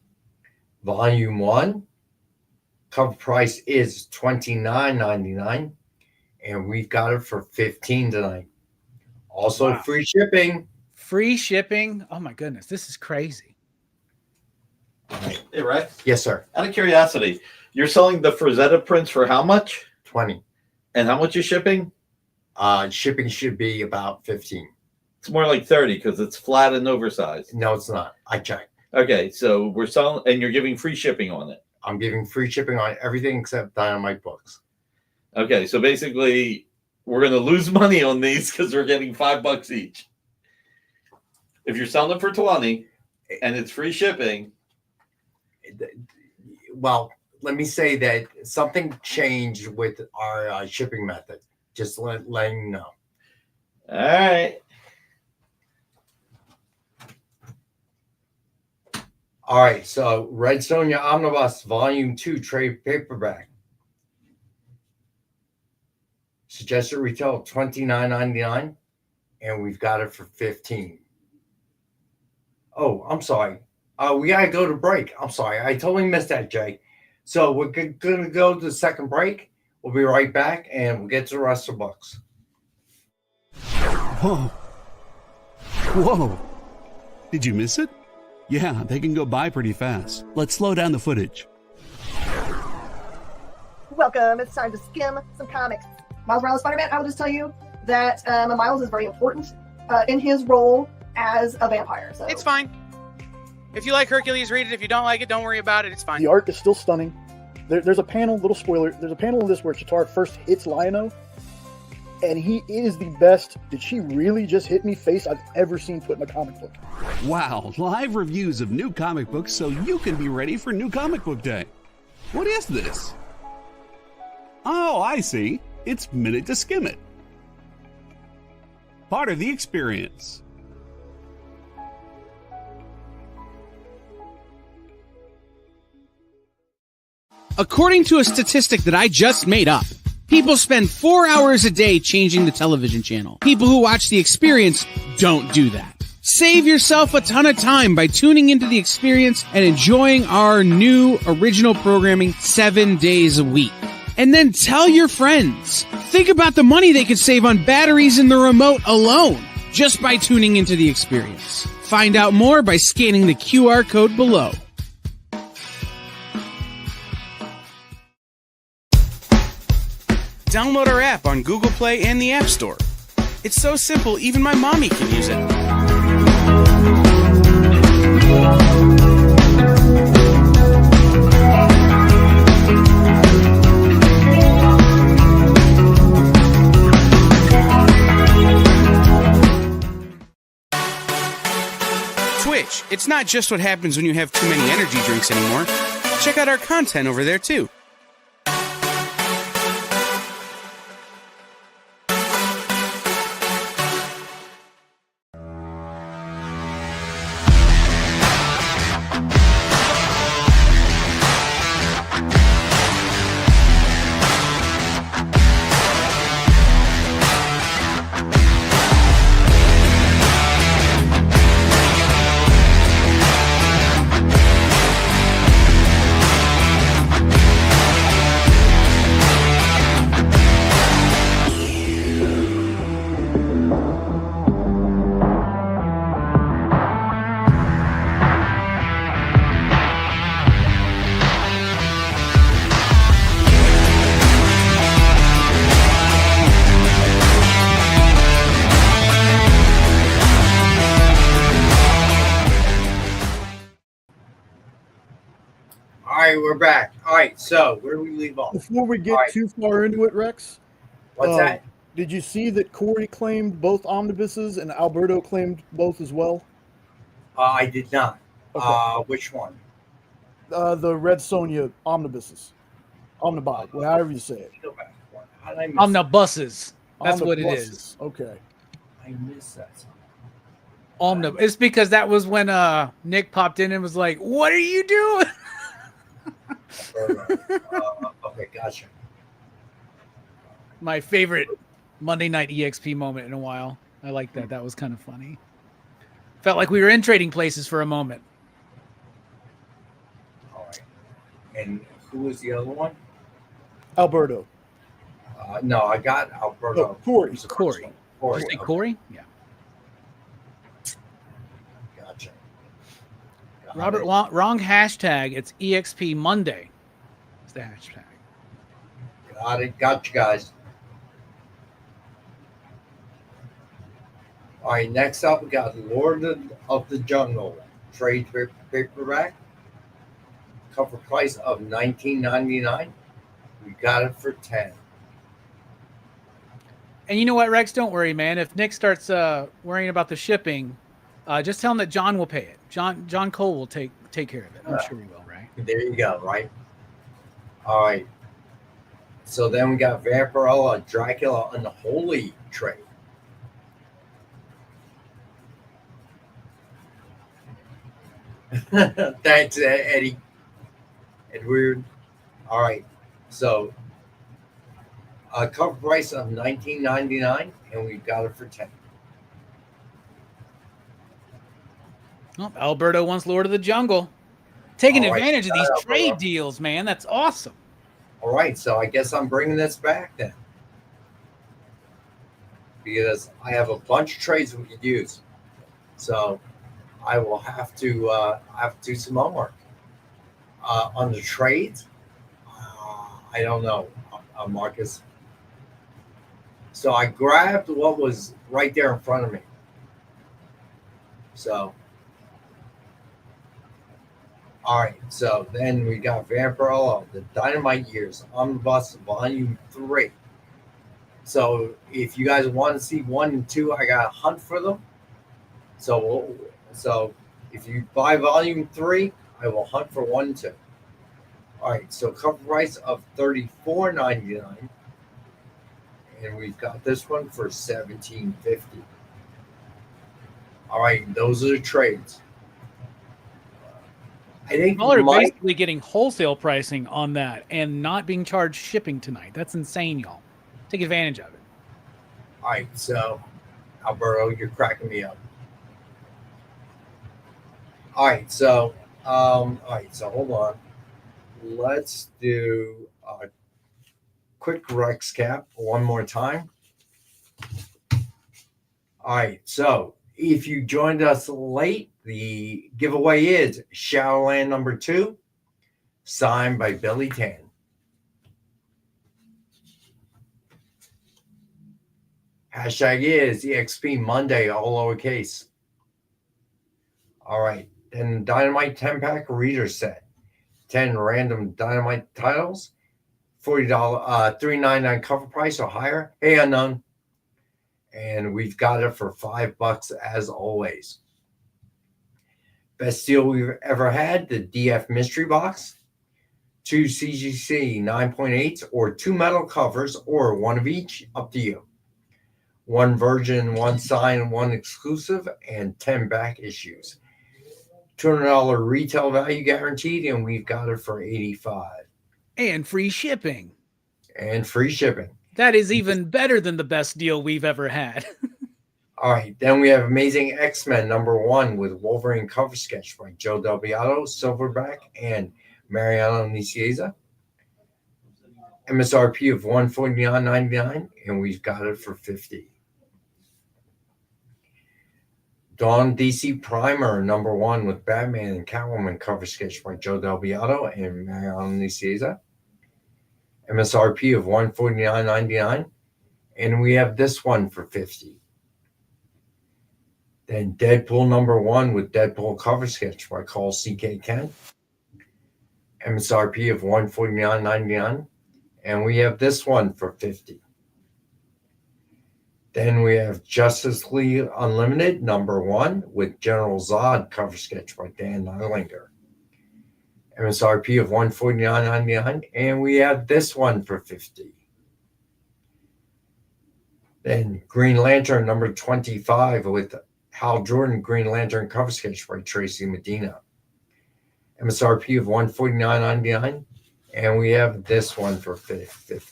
Volume 1. Cover price is $29.99. And we've got it for $15 tonight. Also free shipping. Free shipping. Oh, my goodness. This is crazy. Hey, Rex? Yes, sir. Out of curiosity, you're selling the Frazetta prints for how much? $20. And how much is shipping? Shipping should be about $15. It's more like 30 because it's flat and oversized. No, it's not. I checked. Okay, so we're selling, and you're giving free shipping on it. I'm giving free shipping on everything except Dynamite books. Okay, so basically, we're going to lose money on these because we're getting $5 each. If you're selling them for 20 and it's free shipping. Well, let me say that something changed with our shipping method. Just letting you know. All right. All right, so Red Sonja Omnibus Volume 2 trade paperback. Suggested retail $29.99, and we've got it for $15. Oh, I'm sorry. We gotta go to break. I'm sorry. I totally missed that, Jay. So we're gonna go to the second break. We'll be right back, and we'll get to the rest of the books. Whoa. Whoa. Did you miss it? Yeah, they can go by pretty fast. Let's slow down the footage. Welcome. It's time to skim some comics. Miles Morales Spider-Man, I will just tell you that Miles is very important in his role as a vampire. So. It's fine. If you like Hercules, read it. If you don't like it, don't worry about it. It's fine. The art is still stunning. There's a panel, little spoiler, there's a panel in this where Chitauri first hits Lion-O, and he is the best "did she really just hit me" face I've ever seen put in a comic book. Wow, live reviews of new comic books so you can be ready for New Comic Book Day. What is this? Oh, I see. It's Minute to Skim It. Part of the experience. According to a statistic that I just made up, people spend 4 hours a day changing the television channel. People who watch The Experience don't do that. Save yourself a ton of time by tuning into The Experience and enjoying our new original programming 7 days a week. And then tell your friends. Think about the money they could save on batteries in the remote alone just by tuning into The Experience. Find out more by scanning the QR code below. Download our app on Google Play and the App Store. It's so simple, even my mommy can use it. Twitch. It's not just what happens when you have too many energy drinks anymore. Check out our content over there, too. We're back. All right, so where do we leave off? Before we get too far into it, Rex. What's that? Did you see that Corey claimed both omnibuses and Alberto claimed both as well? I did not. Okay. Which one? The Red Sonja omnibuses. Omnibus, however you say it. Omnibuses. That's what it Omnibuses. is. Okay. I missed that. It's because that was when Nick popped in and was like, "What are you doing?" Okay, gotcha. My favorite Monday Night EXP moment in a while. I like that. That was kind of funny. Felt like we were in Trading Places for a moment. All right. And who was the other one? Alberto. No, I got Alberto. No, Corey. Corey. Did you say Corey? Yeah. Gotcha. Robert, wrong hashtag. It's EXP Monday. It's the hashtag. Got it. Got you guys. All right, next up we got Lord of the Jungle trade paperback. Cover price of $19.99. We got it for $10. And you know what, Rex? Don't worry, man. If Nick starts worrying about the shipping, just tell him that John will pay it. John Cole will take care of it. I'm sure he will, right? There you go, right? All right. So then we got Vampirella, Dracula, Unholy trade. Thanks, Eddie. Edward. All right. So a cover price of $19.99, and we got it for $10. Well, Alberto wants Lord of the Jungle. Taking All right, advantage of these Alberto. trade deals, man. That's awesome. All right. So I guess I'm bringing this back then, because I have a bunch of trades we could use. So I will have to do some homework on the trades. I don't know, Marcus. So I grabbed what was right there in front of me. So, all right. So then we got Vampirella, the Dynamite Years Omnibus Volume 3. So if you guys want to see 1 and 2, I got a hunt for them. So if you buy Volume 3, I will hunt for 1 and 2. All right. So cover price of $34.99. And we've got this one for $17.50. All right, those are the trades. I think Y'all are basically getting wholesale pricing on that and not being charged shipping tonight. That's insane, y'all. Take advantage of it. All right, so Alberto, you're cracking me up. All right, so hold on. Let's do a quick Rex cap one more time. All right, so if you joined us late, the giveaway is Shadowland number 2, signed by Billy Tan. Hashtag is EXP Monday, all lowercase. All right, then Dynamite 10-pack reader set. 10 random Dynamite titles, $40, $3.99 cover price or higher. Hey, unknown. And we've got it for $5 as always. Best deal we've ever had, the DF Mystery Box. 2 CGC 9.8s or 2 metal covers or 1 of each, up to you. 1 virgin, 1 signed, 1 exclusive, and 10 back issues. $200 retail value guaranteed, and we've got it for $85. And free shipping. And free shipping. That is even better than the best deal we've ever had. All right, then we have Amazing X-Men number 1 with Wolverine cover sketch by Joe Del Beato, Silverback, and Mariano Nicieza. MSRP of $149.99, and we've got it for $50. Dawn DC Primer number 1 with Batman and Catwoman cover sketch by Joe Del Beato and Mariano Nicieza. MSRP of $149.99, and we have this one for $50. Then Deadpool number 1 with Deadpool cover sketch by Carl C.K. Kent. MSRP of $149.99, and we have this one for $50. Then we have Justice League Unlimited number 1 with General Zod cover sketch by Dan Nylander. MSRP of $149.99, and we have this one for $50. Then Green Lantern number 25 with Hal Jordan Green Lantern cover sketch by Tracy Medina. MSRP of $149.99, and we have this one for $50.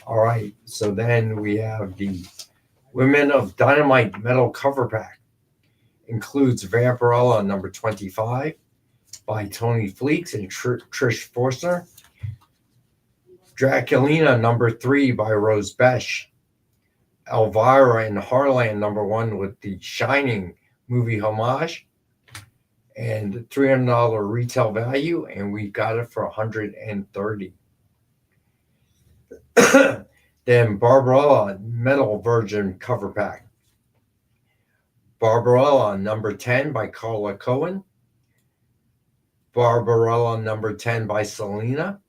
All right, so then we have the Women of Dynamite metal cover pack. Includes Vampirella number 25 by Tony Fleeks and Trish Forstner. Draculina number 3 by Rose Besh. Elvira and Harlan number 1 with the Shining movie homage. And $300 retail value, and we got it for $130. Then Barbarella metal virgin cover pack. Barbarella number 10 by Carla Cohen. Barbarella number 10 by Selena.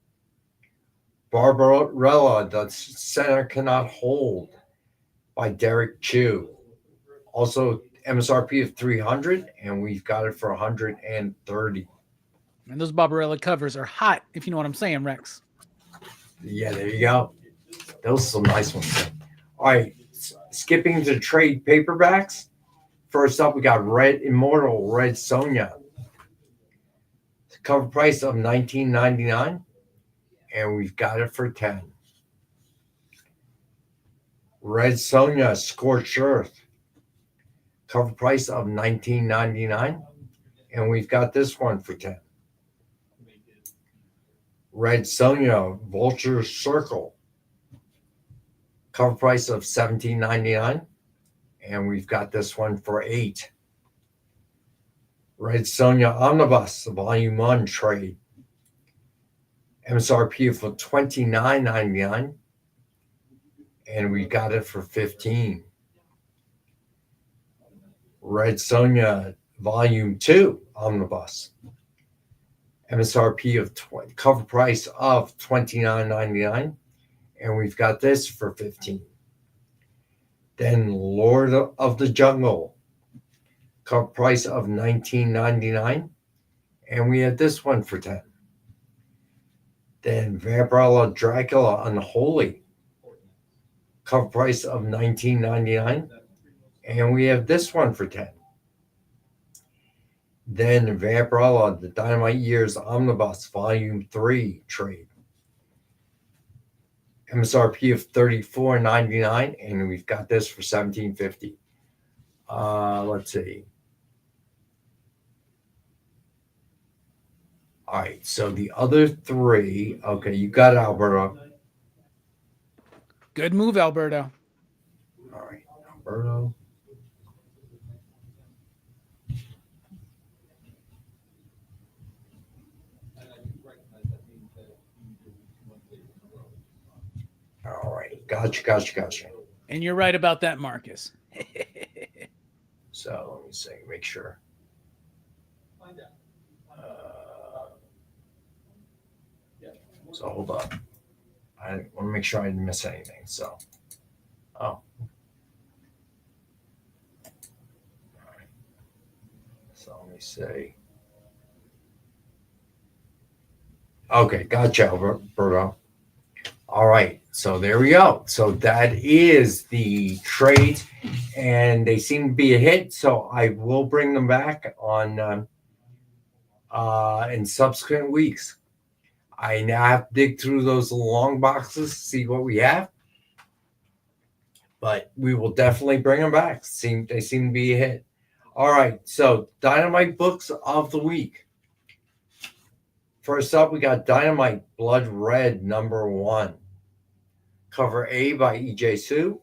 Barbarella, The Center Cannot Hold by Derek Chu. Also MSRP of $300, and we've got it for $130. And those Barbarella covers are hot, if you know what I'm saying, Rex. Yeah, there you go. Those are some nice ones. All right, skipping to trade paperbacks. First up, we got Red Immortal, Red Sonja. Cover price of $19.99, and we've got it for $10. Red Sonja, Scorched Earth. Cover price of $19.99, and we've got this one for $10. Red Sonja, Vulture Circle. Cover price of $17.99, and we've got this one for $8. Red Sonja Omnibus Volume 1 trade. MSRP for $29.99. And we got it for $15. Red Sonja Volume 2 Omnibus. MSRP of cover price of $29.99. And we've got this for $15. Then Lord of the Jungle, cover price of $19.99. And we had this one for $10. Then Vampirella Dracula Unholy, cover price of $19.99. And we have this one for $10. Then Vampirella, the Dynamite Years Omnibus Volume 3 trade. MSRP of $34.99, and we've got this for $17.50. Let's see. All right, so the other three. Okay, you got it, Alberto. Good move, Alberto. All right, Alberto. All right, gotcha. And you're right about that, Marcus. So let me see, make sure. So hold up. I want to make sure I didn't miss anything. So, All right. So let me see. Okay, gotcha, Alberto. All right, so there we go. So that is the trade, and they seem to be a hit. So I will bring them back on in subsequent weeks. I now have to dig through those long boxes, see what we have, but we will definitely bring them back. They seem to be a hit. All right, so Dynamite books of the week. First up, we got Dynamite Blood Red #1. Cover A by E.J. Sue.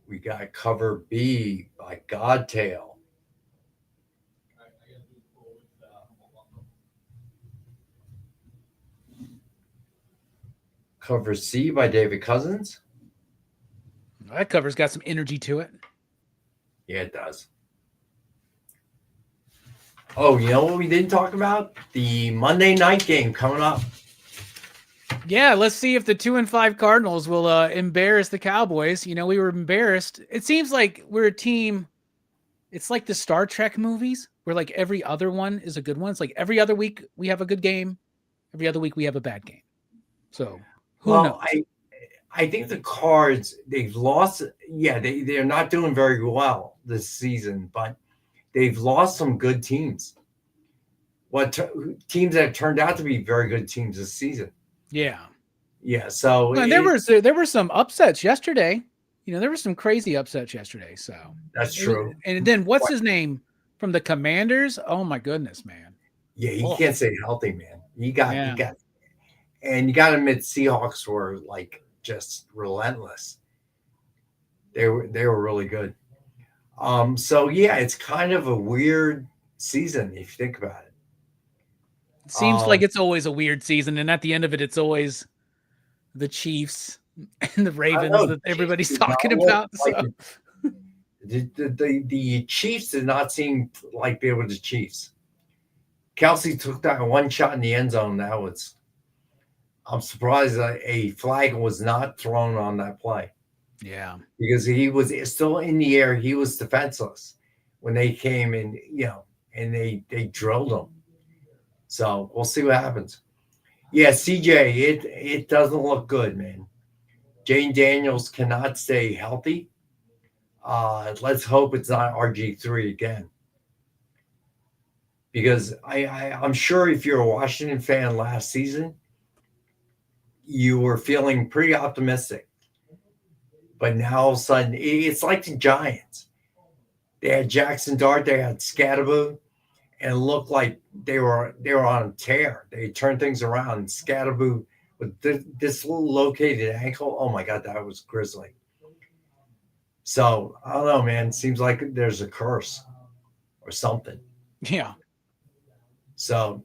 We got cover B by Godtail. Cover C by David Cousins. That cover's got some energy to it. Yeah, it does. Oh, you know what we didn't talk about? The Monday night game coming up. Yeah, let's see if the 2-5 Cardinals will embarrass the Cowboys. You know, we were embarrassed. It seems like we're a team. It's like the Star Trek movies where like every other one is a good one. It's like every other week we have a good game. Every other week we have a bad game. So who knows? I think the Cards, they've lost. Yeah, they're not doing very well this season, but they've lost some good teams. Teams that have turned out to be very good teams this season. Yeah. So there were some upsets yesterday. You know, there were some crazy upsets yesterday. So that's true. And then what's his name from the Commanders? Oh my goodness, man. Yeah, you can't stay healthy, man. You got, and you got to admit, Seahawks were like just relentless. They were really good. So yeah, it's kind of a weird season if you think about it. It seems like it's always a weird season, and at the end of it, it's always the Chiefs and the Ravens that everybody's talking about. So. The Chiefs did not seem like they were the Chiefs. Kelsey took that one shot in the end zone. I'm surprised that a flag was not thrown on that play. Yeah. Because he was still in the air. He was defenseless when they came in, and they drilled him. So we'll see what happens. Yeah, CJ, it doesn't look good, man. Jane Daniels cannot stay healthy. Let's hope it's not RG3 again. Because I'm sure if you're a Washington fan last season, you were feeling pretty optimistic. But now all of a sudden, it's like the Giants. They had Jackson Dart, they had Scatterboo, and it looked like they were on a tear. They turned things around. Scatterboo with this dislocated ankle. Oh my God, that was grisly. So I don't know, man. Seems like there's a curse or something. Yeah. So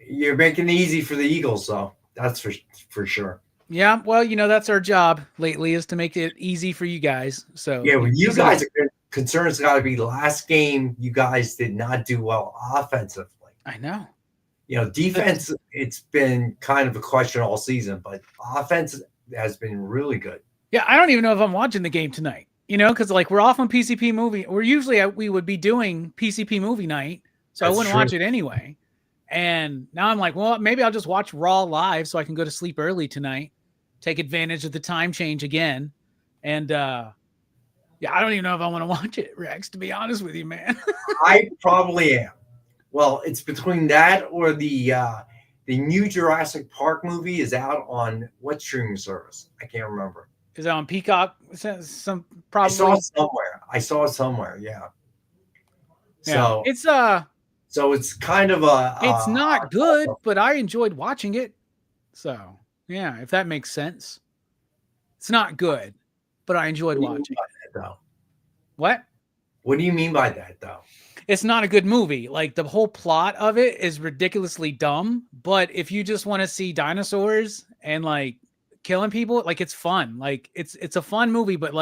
you're making it easy for the Eagles, though. That's for sure. Yeah, well, that's our job lately is to make it easy for you guys. So Yeah, well, you guys are concerns got to be last game. You guys did not do well offensively. I know. Defense, it's been kind of a question all season, but offense has been really good. Yeah, I don't even know if I'm watching the game tonight. Because we're off on PCP movie. We would be doing PCP movie night, so I wouldn't watch it anyway. And now I'm like, well, maybe I'll just watch Raw live so I can go to sleep early tonight, take advantage of the time change again. And I don't even know if I want to watch it, Rex, to be honest with you, man. I probably am. Well, it's between that or the new Jurassic Park movie is out on what streaming service? I can't remember. Is it on Peacock? Some probably. I saw it somewhere. Yeah. So it's kind of it's not good, but I enjoyed watching it. So yeah, if that makes sense. It's not good, but I enjoyed watching it. Though? What? What do you mean by that, though? It's not a good movie. Like the whole plot of it is ridiculously dumb. But if you just want to see dinosaurs and killing people, it's fun. It's a fun movie, but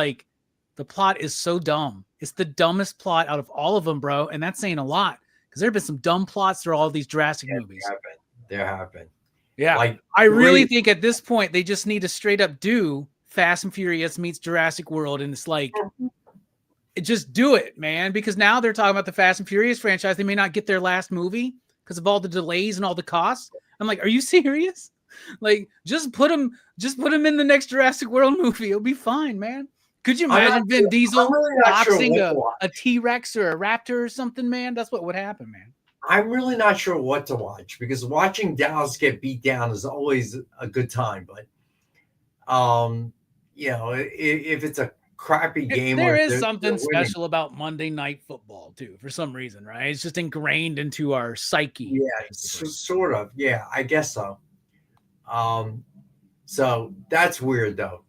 the plot is so dumb. It's the dumbest plot out of all of them, bro. And that's saying a lot because there have been some dumb plots through all these Jurassic movies. There have been. Yeah. I really think at this point they just need to straight up do Fast and Furious meets Jurassic World. And it's just do it, man. Because now they're talking about the Fast and Furious franchise. They may not get their last movie because of all the delays and all the costs. I'm like, are you serious? Just put them in the next Jurassic World movie. It'll be fine, man. Could you imagine Vin Diesel boxing a T-Rex or a raptor or something, man? That's what would happen, man. I'm really not sure what to watch because watching Dallas get beat down is always a good time. But, if it's a crappy game, there is something special about Monday Night Football too, for some reason, right? It's just ingrained into our psyche. Yeah, sort of. Yeah, I guess so. So that's weird though.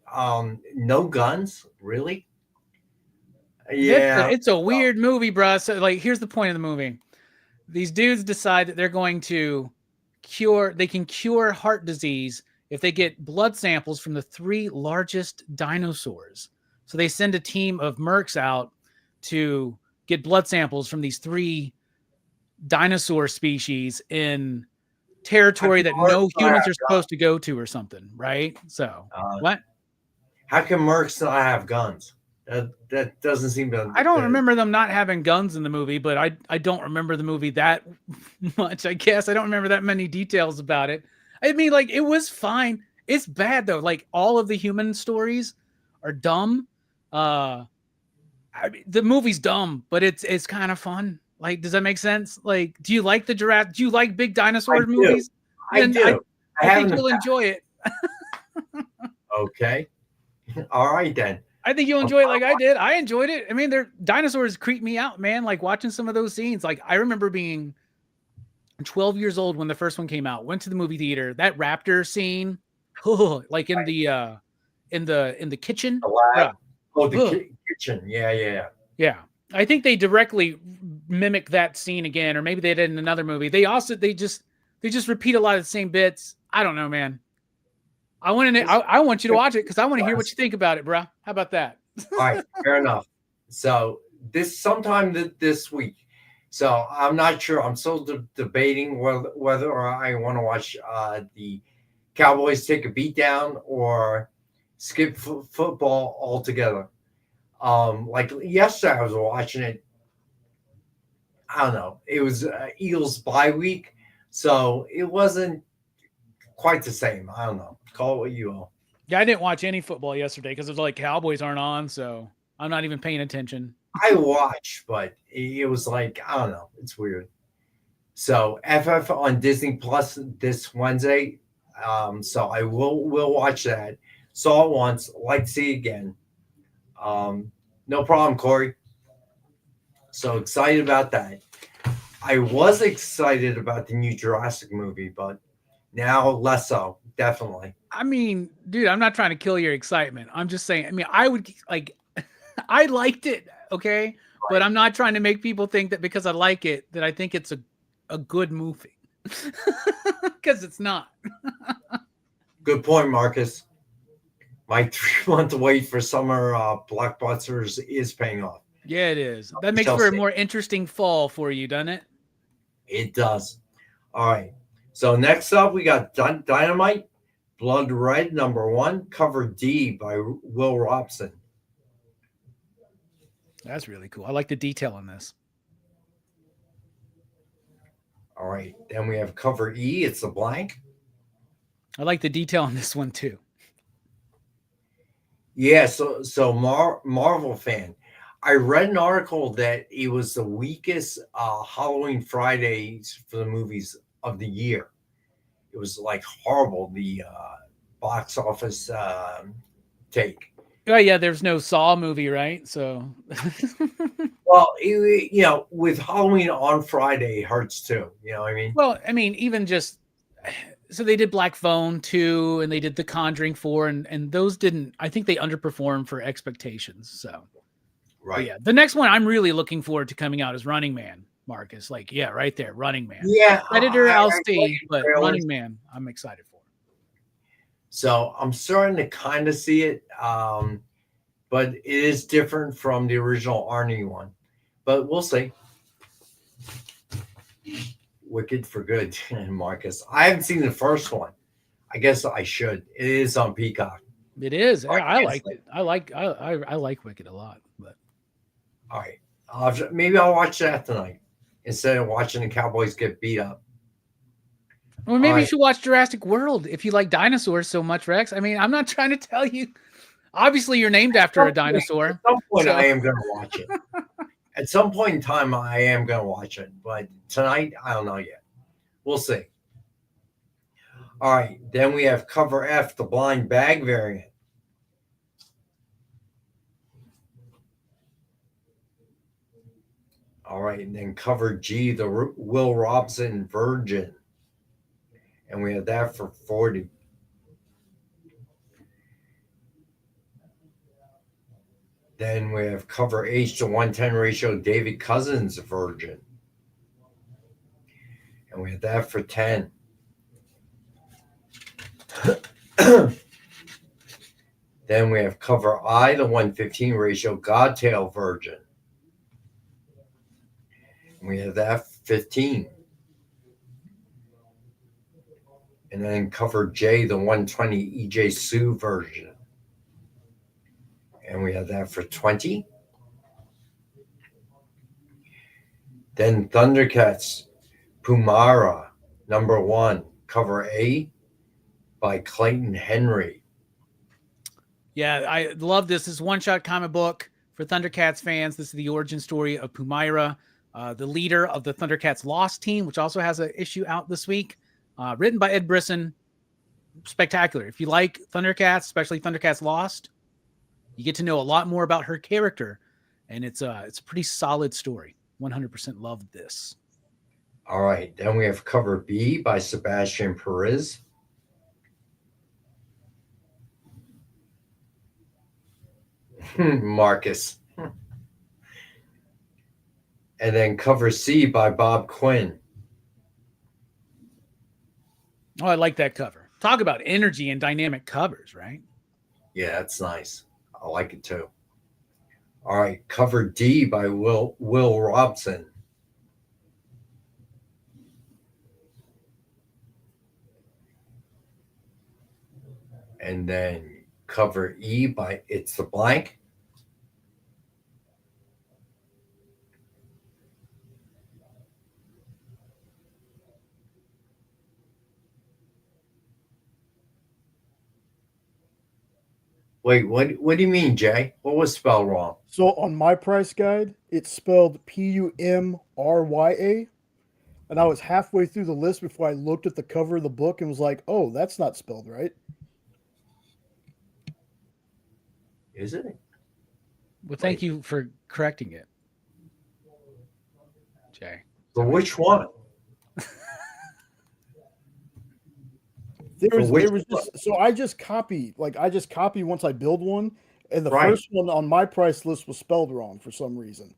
No guns, really? Yeah, it's a weird movie, bro. So here's the point of the movie. These dudes decide that they're going to cure heart disease if they get blood samples from the 3 largest dinosaurs. So they send a team of mercs out to get blood samples from these 3 dinosaur species in territory that no humans are supposed to go to or something, right? So what? How can mercs not have guns? That doesn't seem to. I don't remember them not having guns in the movie, but I don't remember the movie that much. I guess I don't remember that many details about it. I mean, it was fine. It's bad though. All of the human stories are dumb. The movie's dumb, but it's kind of fun. Does that make sense? Do you like the giraffe? Do you like big dinosaur movies? I do. I think you'll enjoy it. Okay. All right then. I think you'll enjoy it like I did. I enjoyed it. I mean, dinosaurs creep me out, man. Watching some of those scenes. I remember being 12 years old when the first one came out. Went to the movie theater. That raptor scene, in the kitchen. The lab. Oh, the kitchen. Yeah. Yeah. I think they directly mimic that scene again, or maybe they did in another movie. They just repeat a lot of the same bits. I don't know, man. I want you to watch it because I want to hear what you think about it, bro. How about that? All right, fair enough. So sometime this week. So I'm not sure. I'm still debating whether or I want to watch the Cowboys take a beat down or skip football altogether. Yesterday I was watching it. I don't know. It was Eagles bye week, so it wasn't quite the same. I don't know. Call it what you will. Yeah, I didn't watch any football yesterday because it was Cowboys aren't on, so I'm not even paying attention. I watched, but it was I don't know. It's weird. So FF on Disney Plus this Wednesday. So I will watch that. Saw it once, like to see it again. No problem, Corey. So excited about that. I was excited about the new Jurassic movie, but now less so, definitely. I mean, dude, I'm not trying to kill your excitement. I'm just saying, I mean, I would I liked it, okay? But I'm not trying to make people think that because I like it, that I think it's a good movie. Because it's not. Good point, Marcus. My 3-month wait for summer blockbusters is paying off. Yeah, it is. That makes for a more interesting fall for you, doesn't it? It does. All right. So next up, we got Dynamite, Blood Red, #1, cover D by Will Robson. That's really cool. I like the detail on this. All right. Then we have cover E. It's the blank. I like the detail on this one too. Yeah. So Marvel fan. I read an article that it was the weakest Halloween Fridays for the movies of the year. It was like horrible, the box office take. Oh yeah, there's no Saw movie, right? So, well, with Halloween on Friday, it hurts too. You know what I mean? Well, I mean, even just so they did Black Phone 2 and they did The Conjuring 4, and those didn't. I think they underperformed for expectations. So, right. But yeah, the next one I'm really looking forward to coming out is Running Man. Marcus, like, yeah, right there, Running Man. Yeah, Predator, I'll see, but Running Man, I'm excited for. So I'm starting to kind of see it, but it is different from the original Arnie one. But we'll see. Wicked for Good, Marcus. I haven't seen the first one. I guess I should. It is on Peacock. It is. I like it. I like Wicked a lot. But all right, maybe I'll watch that tonight instead of watching the Cowboys get beat up. Well, maybe you should watch Jurassic World if you like dinosaurs so much, Rex. I mean, I'm not trying to tell you. Obviously, you're named after a dinosaur. At some point, I am going to watch it. At some point in time, I am going to watch it. But tonight, I don't know yet. We'll see. All right. Then we have cover F, the blind bag variant. All right. And then cover G, the Will Robson Virgin. And we have that for 40. Then we have cover H to 110 ratio David Cousins Virgin. And we have that for 10. Then we have cover I, the 115 ratio Godtail Virgin. And we have that for 15. And then cover J, the 120 EJ Sue Virgin. And we have that for 20. Then Thundercats Pumara, #1, cover A by Clayton Henry. Yeah, I love this. This is one-shot comic book for Thundercats fans. This is the origin story of Pumara, the leader of the Thundercats Lost team, which also has an issue out this week. Written by Ed Brisson. Spectacular. If you like Thundercats, especially Thundercats Lost, you get to know a lot more about her character, and it's a pretty solid story. 100% loved this. All right. Then we have cover B by Sebastian Perez. Marcus. And then cover C by Bob Quinn. Oh, I like that cover. Talk about energy and dynamic covers, right? Yeah, that's nice. I like it too. All right, cover D by Will Robson. And then cover E by It's the Blank. Wait, what do you mean, Jay? What was spelled wrong? So on my price guide, it's spelled Pumrya, and I was halfway through the list before I looked at the cover of the book and was like, "Oh, that's not spelled right." Is it? Well, thank you for correcting it, Jay. But which one? There was just, so I just copy once I build one, And the Right. first one on my price list was spelled wrong for some reason.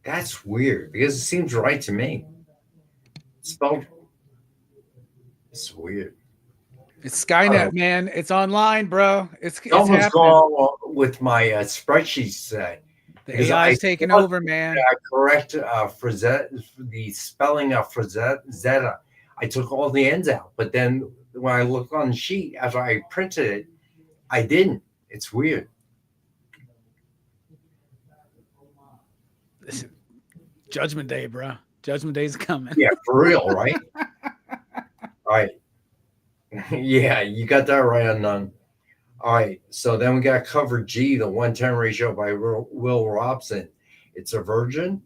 That's weird because it seems right to me. Spelled. It's weird. It's Skynet, Oh. man. It's online, bro. It's Something's happening. going on with my spreadsheet today. The Because AI is I taking thought over, man. I correct the spelling of Frazetta. I took all the ends out, but then when I looked on the sheet after I printed it, I didn't. It's weird. Listen, Judgment Day, bro. Judgment Day's coming. Yeah, for real, right? All right. Yeah, you got that right on none. All right, so then we got cover G, the 110 ratio by Will Robson. It's a virgin,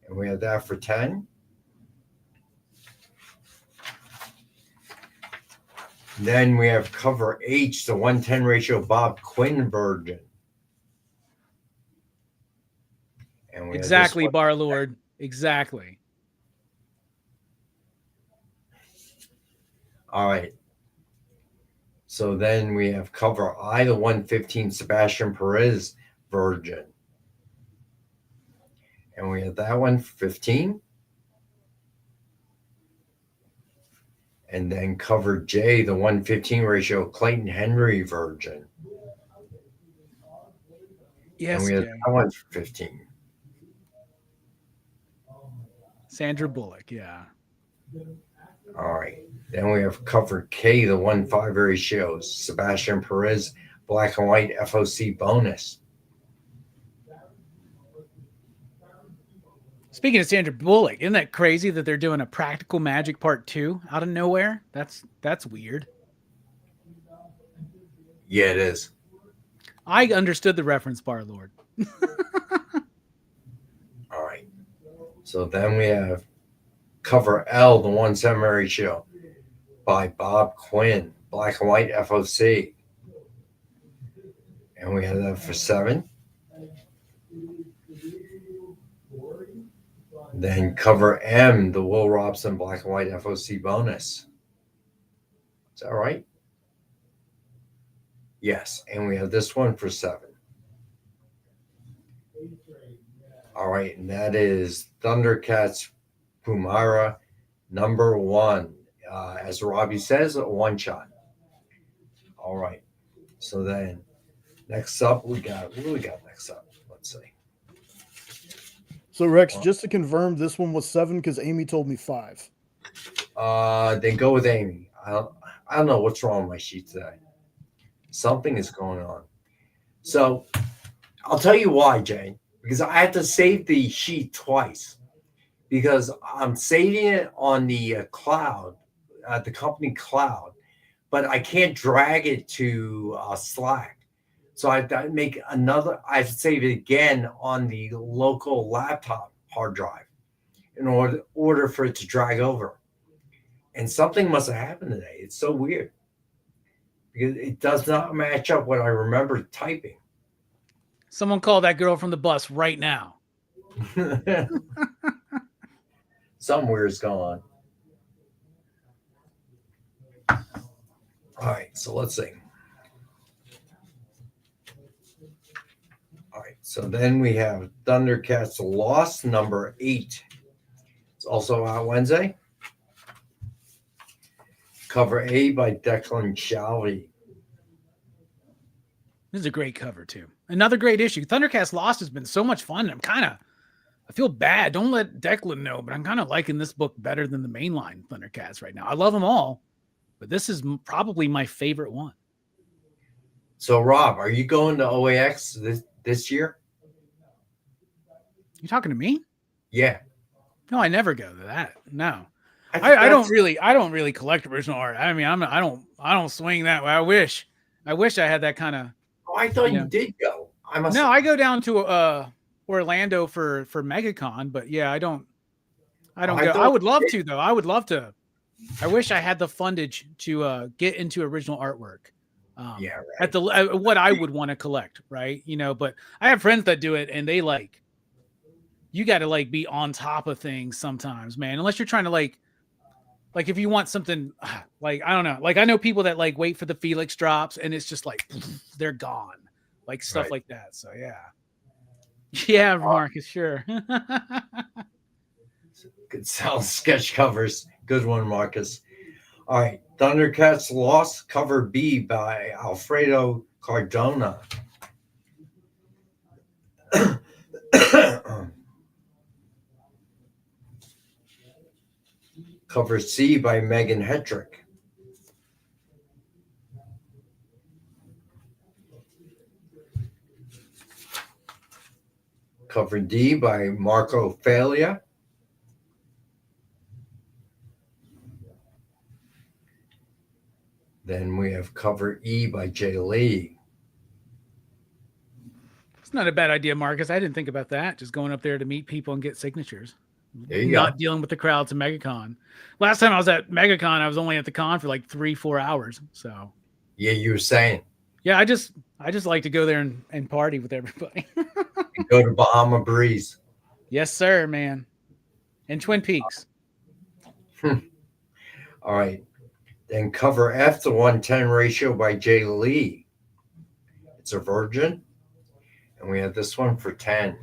and we have that for 10. Then we have cover H, the 110 ratio Bob Quinn virgin. And we have Exactly, this one. Bar Lord. Exactly. All right. So then we have cover I, the 115 Sebastian Perez virgin. And we have that one for 15. And then cover J, the 115 ratio Clayton Henry virgin. Yes, and we have Jay. that one for 15. Sandra Bullock, yeah. All right. Then we have cover K, the 1.5 ratio Sebastian Perez black and white FOC bonus. Speaking of Sandra Bullock, isn't that crazy that they're doing a Practical Magic Part 2 out of nowhere? That's weird. Yeah, it is. I understood the reference, Bar Lord. All right. So then we have cover L, the 1.7 ratio by Bob Quinn, black and white FOC. And we have that for 7. Then cover M, the Will Robson black and white FOC bonus. Is that right? Yes. And we have this one for 7. All right. And that is Thundercats Pumara number 1. As Robbie says, a one shot. All right. So then next up, what do we got next up? Let's see. So Rex, just to confirm, this one was 7 because Amy told me 5. Then go with Amy. I don't know what's wrong with my sheet today. Something is going on. So I'll tell you why, Jane. Because I have to save the sheet twice. Because I'm saving it on the cloud, the company cloud, but I can't drag it to Slack. So I have to make another, I have to save it again on the local laptop hard drive in order for it to drag over. And something must have happened today. It's so weird because it does not match up what I remember typing. Someone call that girl from the bus right now. Something weird is going on. All right, so let's see. All right, so then we have Thundercats Lost number 8. It's also out Wednesday. Cover A by Declan Shalvey. This is a great cover, too. Another great issue. Thundercats Lost has been so much fun. I feel bad. Don't let Declan know, but I'm kind of liking this book better than the mainline Thundercats right now. I love them all, but this is probably my favorite one. So, Rob, are you going to OAX this year? You talking to me? Yeah. No, I never go to that. No, I don't really collect original art. I mean, I don't swing that way. I wish I had that kind of. Oh, I thought you did go. I go down to Orlando for MegaCon, but yeah, I don't go. I would love to though. I would love to. I wish I had the fundage to get into original artwork. Yeah, right. At the what I would want to collect, right? But I have friends that do it, and they you got to be on top of things sometimes, man. Unless you're trying to like if you want something like, I don't know, like I know people that like wait for the Felix drops and it's just like they're gone, like stuff Right. like that. So yeah, Marcus, sure. Good sound sketch covers. Good one, Marcus. All right. Thundercats Lost, cover B by Alfredo Cardona. Cover C by Megan Hetrick. Cover D by Marco Falia. Then we have cover E by Jay Lee. It's not a bad idea, Marcus. I didn't think about that. Just going up there to meet people and get signatures. There you Not go. dealing with the crowd to MegaCon. Last time I was at MegaCon, I was only at the con for like 3-4 hours. So Yeah, you were saying. yeah, I just like to go there and party with everybody. You go to Bahama Breeze. Yes, sir, man. And Twin Peaks. All right. Then cover F, the 110 ratio by Jay Lee. It's a virgin. And we have this one for 10.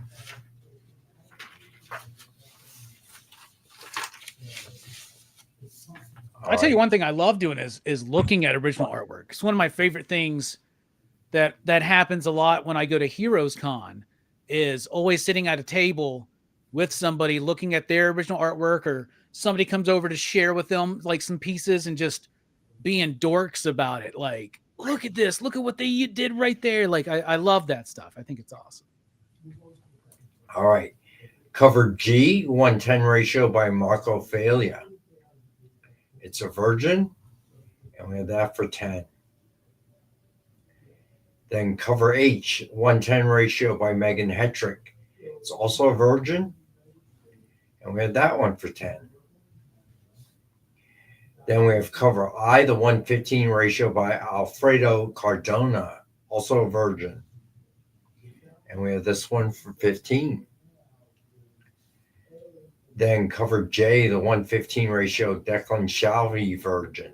I tell you one thing I love doing is looking at original artwork. It's one of my favorite things that happens a lot when I go to Heroes Con, is always sitting at a table with somebody looking at their original artwork, or somebody comes over to share with them like some pieces and just being dorks about it. Like, look at this, look at what they did right there. Like, I love that stuff. I think it's awesome. All right. Cover G, 110 ratio by Marco Falia. It's a virgin, and we have that for 10. Then cover H, 110 ratio by Megan Hetrick. It's also a virgin, and we have that one for 10. Then we have cover I, the 115 ratio by Alfredo Cardona, also a virgin. And we have this one for 15. Then cover J, the 115 ratio Declan Shalvey virgin.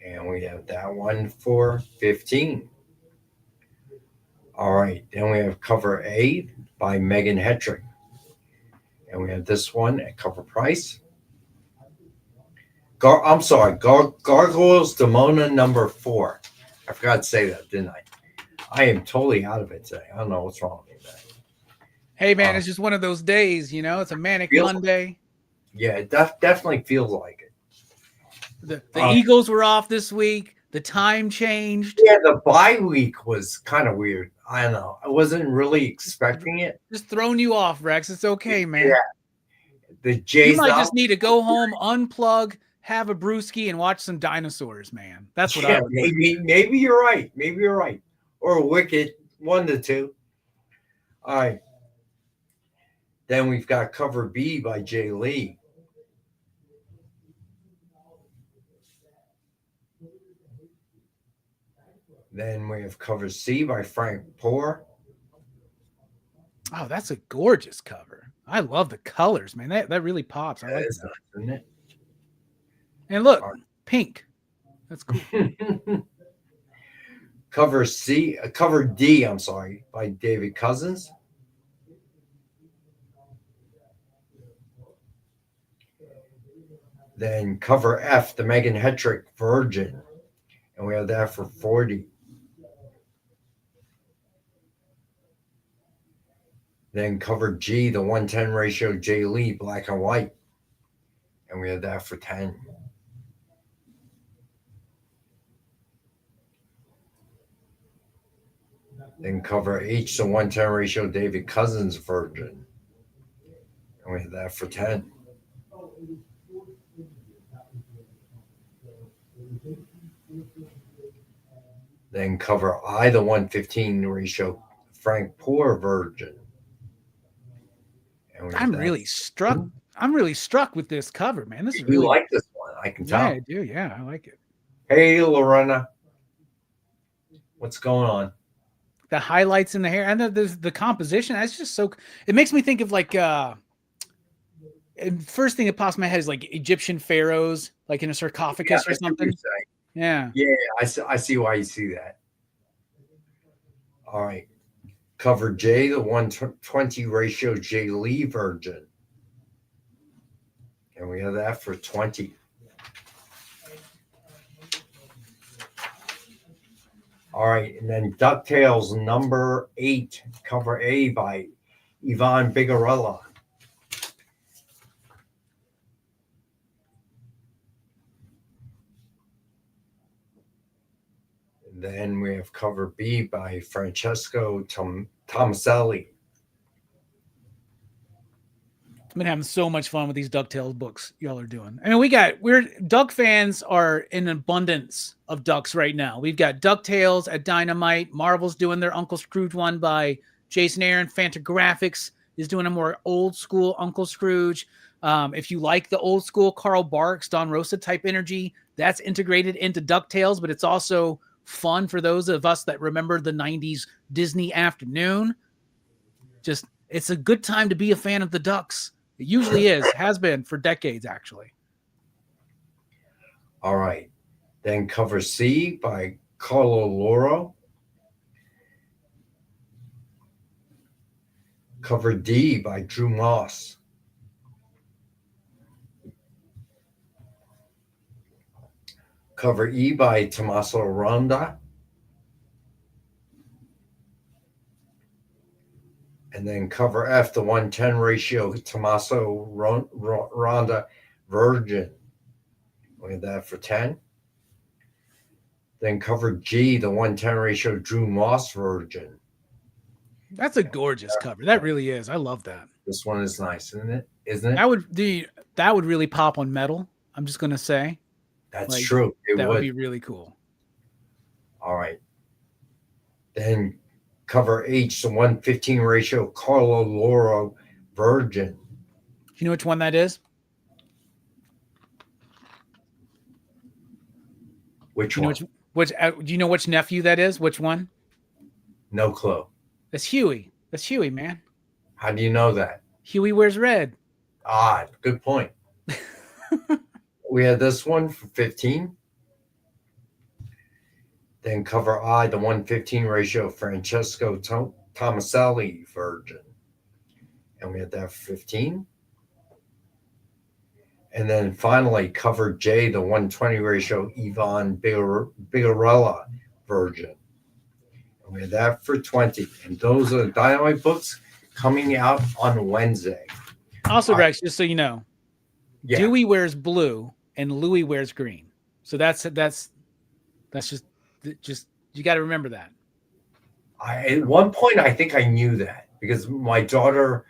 And we have that one for 15. All right. Then we have cover A by Megan Hetrick. And we have this one at cover price. Gargoyles Demona number 4. I forgot to say that, didn't I? I am totally out of it today. I don't know what's wrong with me today. Hey, man, it's just one of those days, you know? It's a manic Monday. Yeah, it definitely feels like it. The Eagles were off this week. The time changed. Yeah, the bye week was kind of weird. I don't know. I wasn't really expecting it. Just throwing you off, Rex. It's okay, man. Yeah. The Jays. You might just need to go home, unplug, have a brewski, and watch some dinosaurs, man. That's what I would do. Maybe you're right. Maybe you're right. Or Wicked, 1 to 2. All right. Then we've got cover B by Jay Lee. Then we have cover C by Frank Poor. Oh, that's a gorgeous cover. I love the colors, man. That really pops. I like that. Nice, isn't it? And look, pink. That's cool. Cover D, I'm sorry, by David Cousins. Then cover F, the Megan Hetrick Virgin. And we have that for 40. Then cover G, the 110 ratio Jay Lee, black and white. And we have that for 10. Then cover H, the 110 ratio David Cousins Virgin. And we have that for 10. Then cover I, the 115 ratio Frank Poor Virgin. I'm really struck with this cover, man. This is You really like this one, I can tell. Yeah, I do. Yeah, I like it. Hey, Lorena. What's going on? The highlights in the hair and the composition. That's just so. It makes me think of like and first thing that pops in my head is like Egyptian pharaohs, like in a sarcophagus or something. Yeah. Yeah, I see why you see that. All right. Cover J, the 120 ratio J Lee Virgin. And we have that for 20. All right, and then DuckTales number 8, cover A by Yvonne Bigarella. And then we have cover B by Francesco Tomaselli. I've been having so much fun with these DuckTales books y'all are doing. I mean, we're Duck fans are in abundance of Ducks right now. We've got DuckTales at Dynamite. Marvel's doing their Uncle Scrooge one by Jason Aaron. Fantagraphics is doing a more old school Uncle Scrooge. If you like the old school Carl Barks, Don Rosa type energy, that's integrated into DuckTales, but it's also fun for those of us that remember the 90s Disney afternoon. Just, it's a good time to be a fan of the Ducks. It usually is, has been for decades, actually. All right. Then cover C by Carlo Loro. Cover D by Drew Moss. Cover E by Tommaso Ronda. And then cover F, the 110 ratio, Tommaso Ronda Virgin. We have that for 10. Then cover G, the 110 ratio, Drew Moss Virgin. That's a gorgeous cover. That really is. I love that. This one is nice, isn't it? Isn't it? That would really pop on metal. I'm just gonna say. That's true. That would be really cool. All right. Then cover H, the 115 ratio, Carlo Loro Virgin. Do you know which one that is? Which one? do you know which nephew that is? Which one? No clue. That's Huey. That's Huey, man. How do you know that? Huey wears red. Ah, good point. We had this one for 15. Then cover I, the 115 ratio, Francesco Tomaselli Virgin. And we had that for 15. And then finally, cover J, the 120 ratio, Yvonne Bigarella Virgin. And we had that for 20. And those are the Dynamite books coming out on Wednesday. Also, Rex, just so you know, yeah. Dewey wears blue and Louie wears green. So that's just you got to remember that. At one point, I think I knew that because my daughter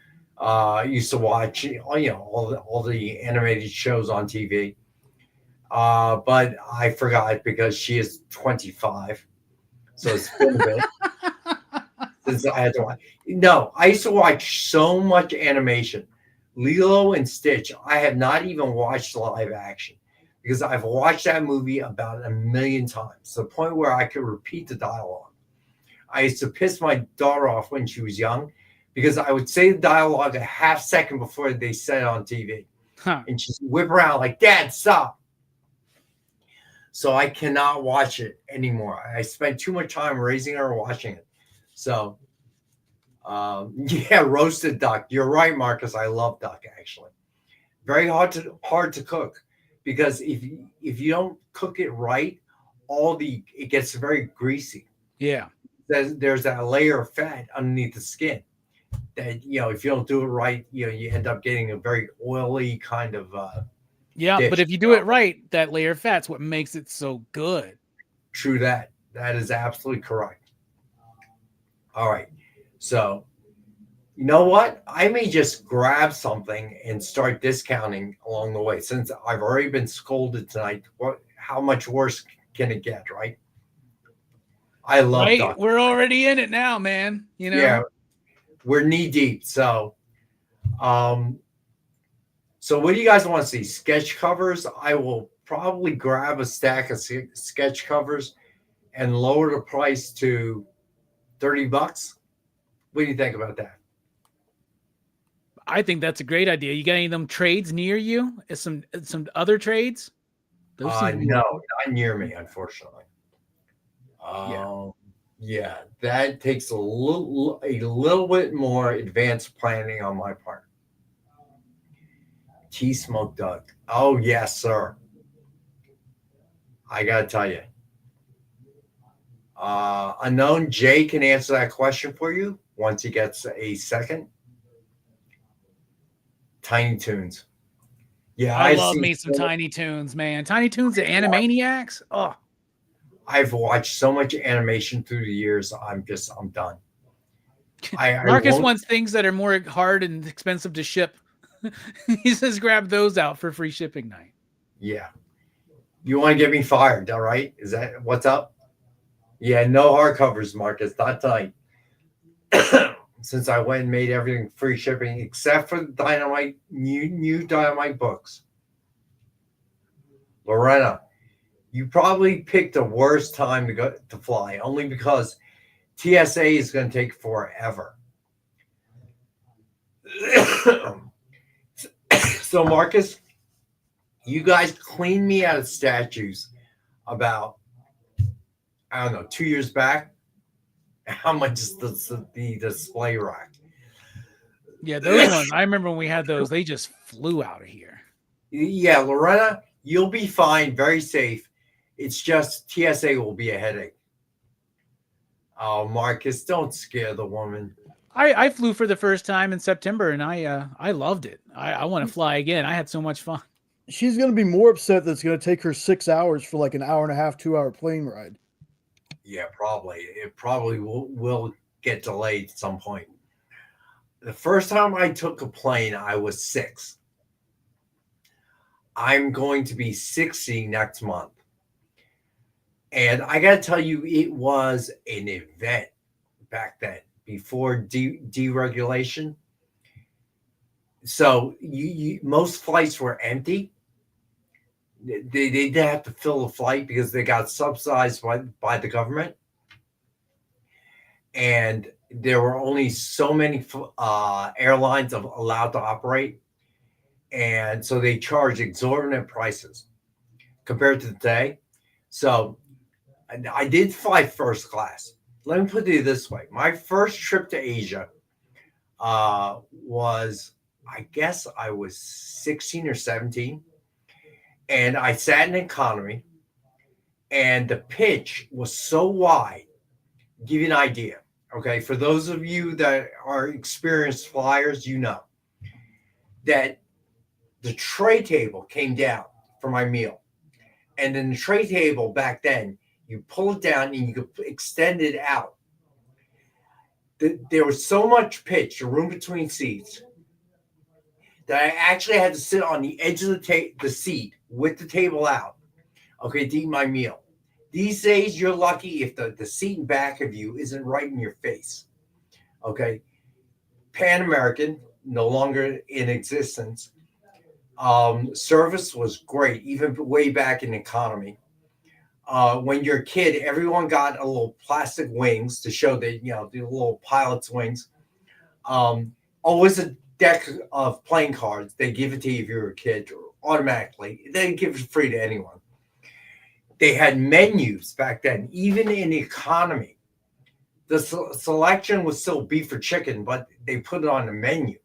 used to watch, all the animated shows on TV. But I forgot because she is 25, so it's been a bit since I had to watch. No, I used to watch so much animation. Lilo and Stitch, I have not even watched live action because I've watched that movie about 1 million times to the point where I could repeat the dialogue. I used to piss my daughter off when she was young because I would say the dialogue a half second before they said it on TV. And she'd whip around like, "Dad, stop." So I cannot watch it anymore. I spent too much time raising her and watching it. So, roasted duck. You're right, Marcus. I love duck, actually. Very hard to cook because if you don't cook it right, it gets very greasy. Yeah. There's that layer of fat underneath the skin that, if you don't do it right, you end up getting a very oily kind of dish. But if you do it right, that layer of fat's what makes it so good. True that. That is absolutely correct. All right. So, you know what? I may just grab something and start discounting along the way since I've already been scolded tonight. How much worse can it get, right? I love duck. We're already in it now, man. Yeah, we're knee deep. So, so what do you guys want to see? Sketch covers? I will probably grab a stack of sketch covers and lower the price to $30. What do you think about that? I think that's a great idea. You got any of them trades near you? Some other trades? No, not near me, unfortunately. Yeah, that takes a little bit more advanced planning on my part. Tea Smoke Doug. Oh yes, sir. I gotta tell you. Unknown Jay can answer that question for you once he gets a second. Tiny Toons. Yeah, I love me some Tiny Toons, man. Tiny Toons, the Animaniacs. Oh, I've watched so much animation through the years. I'm done. Marcus wants things that are more hard and expensive to ship. He says, grab those out for free shipping night. Yeah. You want to get me fired, all right? Is that what's up? Yeah, no hardcovers, Marcus. Not tonight. Since I went and made everything free shipping except for the Dynamite, new Dynamite books. Lorena, you probably picked the worst time to fly, only because TSA is going to take forever. So, Marcus, you guys cleaned me out of statues about, I don't know, 2 years back. How much is the display rack? Yeah, those ones. I remember when we had those, they just flew out of here. Yeah, Lorena, you'll be fine, very safe. It's just TSA will be a headache. Oh, Marcus, don't scare the woman. I flew for the first time in September, and I loved it. I want to fly again. I had so much fun. She's going to be more upset that it's going to take her 6 hours for like an hour and a half, 2 hour plane ride. Yeah, probably. It probably will get delayed at some point. The first time I took a plane, I was 6. I'm going to be 60 next month. And I got to tell you, it was an event back then, before deregulation. So most flights were empty. They didn't have to fill the flight because they got subsidized by the government. And there were only so many airlines allowed to operate. And so they charged exorbitant prices compared to today. So I did fly first class. Let me put it this way. My first trip to Asia was, I guess I was 16 or 17. And I sat in economy, and the pitch was so wide. Give you an idea, okay? For those of you that are experienced flyers, you know that the tray table came down for my meal. And then the tray table back then, you pull it down and you could extend it out. There was so much pitch, the room between seats, that I actually had to sit on the edge of the seat with the table out, okay, to eat my meal. These days, you're lucky if the seat in back of you isn't right in your face, okay? Pan American, no longer in existence. Service was great, even way back in economy. When you're a kid, everyone got a little plastic wings to show that, the little pilot's wings. Always a deck of playing cards. They give it to you if you're a kid automatically. They give it free to anyone. They had menus back then, even in economy. The selection was still beef or chicken, but they put it on the menu.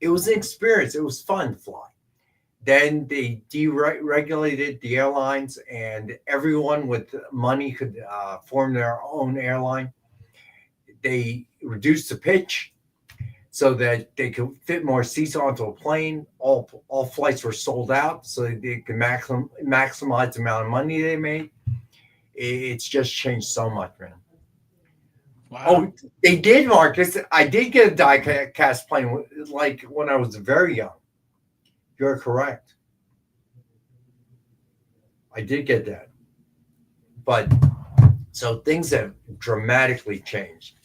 It was an experience. It was fun to fly. Then they deregulated the airlines, and everyone with money could form their own airline. They reduced the pitch so that they could fit more seats onto a plane. All flights were sold out, so they could maximize the amount of money they made. It's just changed so much, man. Wow. Oh, they did, Marcus. I did get a die-cast plane, like when I was very young. You're correct. I did get that. But so things have dramatically changed.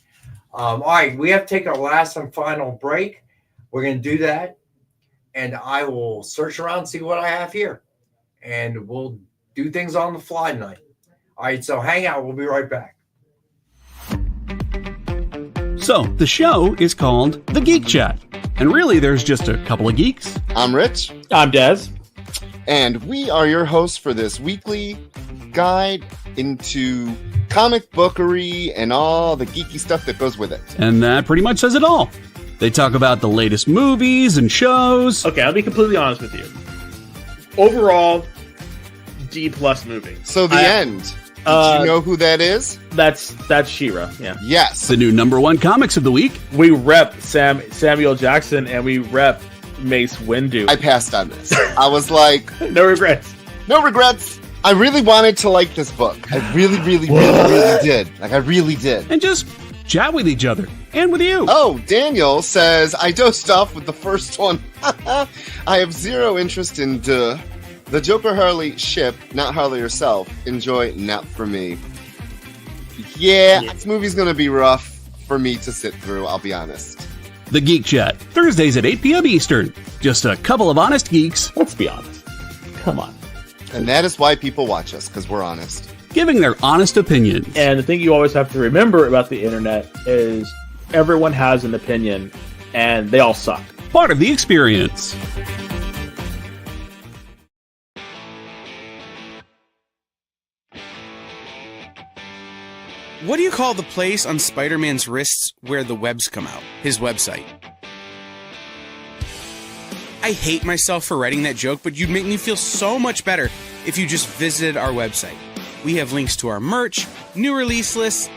All right, we have to take our last and final break. We're going to do that. And I will search around and see what I have here. And we'll do things on the fly tonight. All right, so hang out. We'll be right back. So, the show is called The Geek Chat. And really, there's just a couple of geeks. I'm Rich. I'm Dez. And we are your hosts for this weekly guide into comic bookery and all the geeky stuff that goes with it. And that pretty much says it all. They talk about the latest movies and shows. Okay, I'll be completely honest with you. Overall, D+ movie. So the end. Did you know who that is? That's She-Ra, yeah. Yes. The new #1 comics of the week. We rep Samuel Jackson and we rep Mace Windu. I passed on this. I was like... No regrets. No regrets. I really wanted to like this book. I really did. Like, I really did. And just chat with each other. And with you. Oh, Daniel says, I dozed off with the first one. I have zero interest in the Joker Harley ship, not Harley herself. Enjoy, not for me. Yeah, this movie's gonna be rough for me to sit through, I'll be honest. The Geek Chat, Thursdays at 8 p.m. Eastern. Just a couple of honest geeks. Let's be honest. Come on. And that is why people watch us, because we're honest. Giving their honest opinions. And the thing you always have to remember about the internet is everyone has an opinion, and they all suck. Part of the experience. What do you call the place on Spider-Man's wrists where the webs come out? His website. I hate myself for writing that joke, but you'd make me feel so much better if you just visited our website. We have links to our merch, new release lists,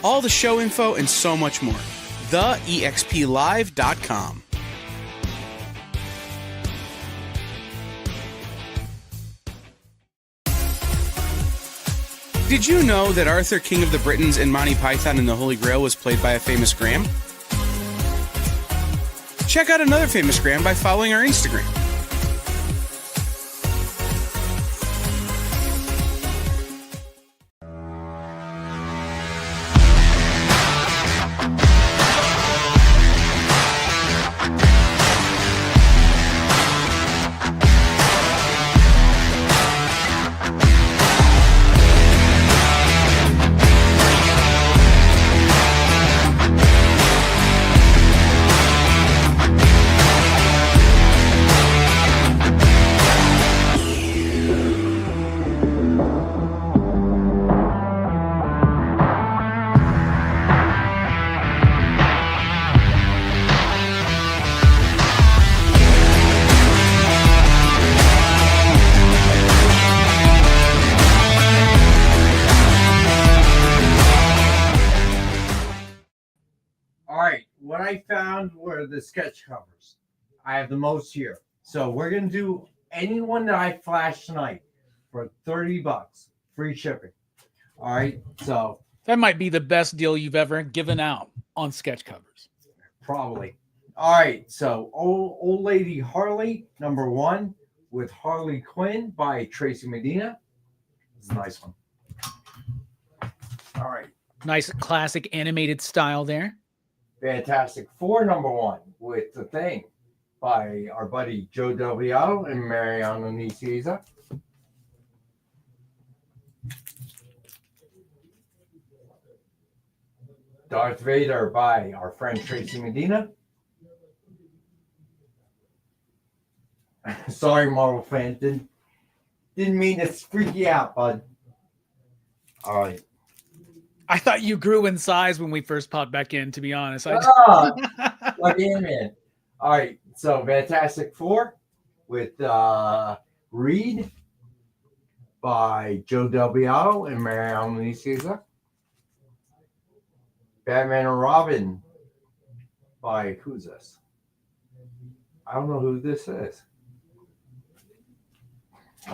all the show info, and so much more. TheEXPLive.com. Did you know that Arthur, King of the Britons, and Monty Python and the Holy Grail was played by a famous Graham? Check out another famous Graham by following our Instagram. What I found were the sketch covers. I have the most here. So we're going to do anyone that I flash tonight for $30, free shipping. All right. So that might be the best deal you've ever given out on sketch covers. Probably. All right. So Old Lady Harley, #1 with Harley Quinn by Tracy Medina. It's a nice one. All right. Nice classic animated style there. Fantastic Four #1 with The Thing by our buddy Joe Delviato and Mariano Nicieza. Darth Vader by our friend Tracy Medina. Sorry, Marvel fan. Didn't mean to freak you out, bud. All right. I thought you grew in size when we first popped back in, to be honest. Like Ant-Man. All right. So Fantastic Four with Reed by Joe Delviato and Mariano Nicieza. Batman and Robin by who's this? I don't know who this is.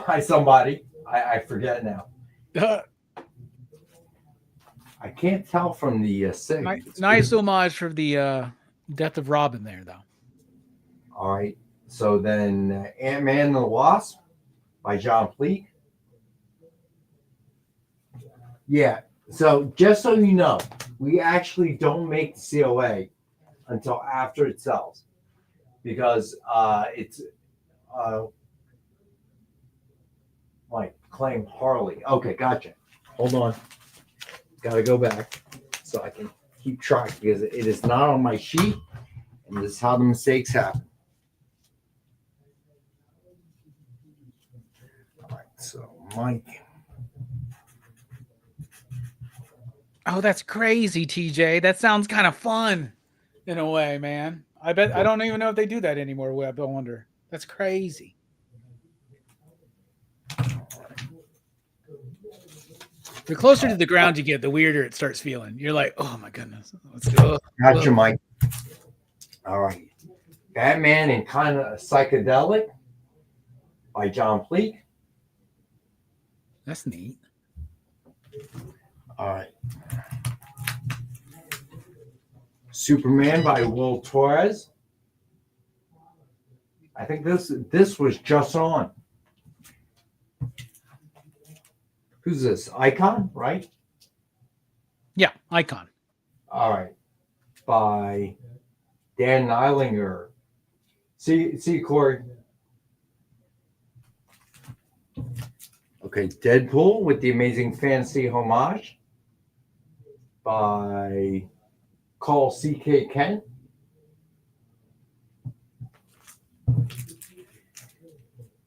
By somebody. I forget now. I can't tell from the sig. Nice homage for the death of Robin there, though. All right. So then Ant-Man and the Wasp by John Pleak. Yeah. So just so you know, we actually don't make the COA until after it sells because it's like claim Harley. Okay, gotcha. Hold on. Got to go back so I can keep track because it is not on my sheet, and this is how the mistakes happen. All right, so Mike. Oh, that's crazy, TJ. That sounds kind of fun in a way, man. I bet I don't even know if they do that anymore, Webb. I wonder. That's crazy. The closer to the ground you get, the weirder it starts feeling. You're like, oh my goodness. Let's go. Gotcha, Mike. All right. Batman and Kind of Psychedelic by John Pleak. That's neat. All right. Superman by Will Torres. I think this was just on. Who's this? Icon, right? Yeah, Icon. All right. By Dan Eilinger. See, Corey. Okay, Deadpool with the Amazing Fantasy Homage by Call C.K. Kent.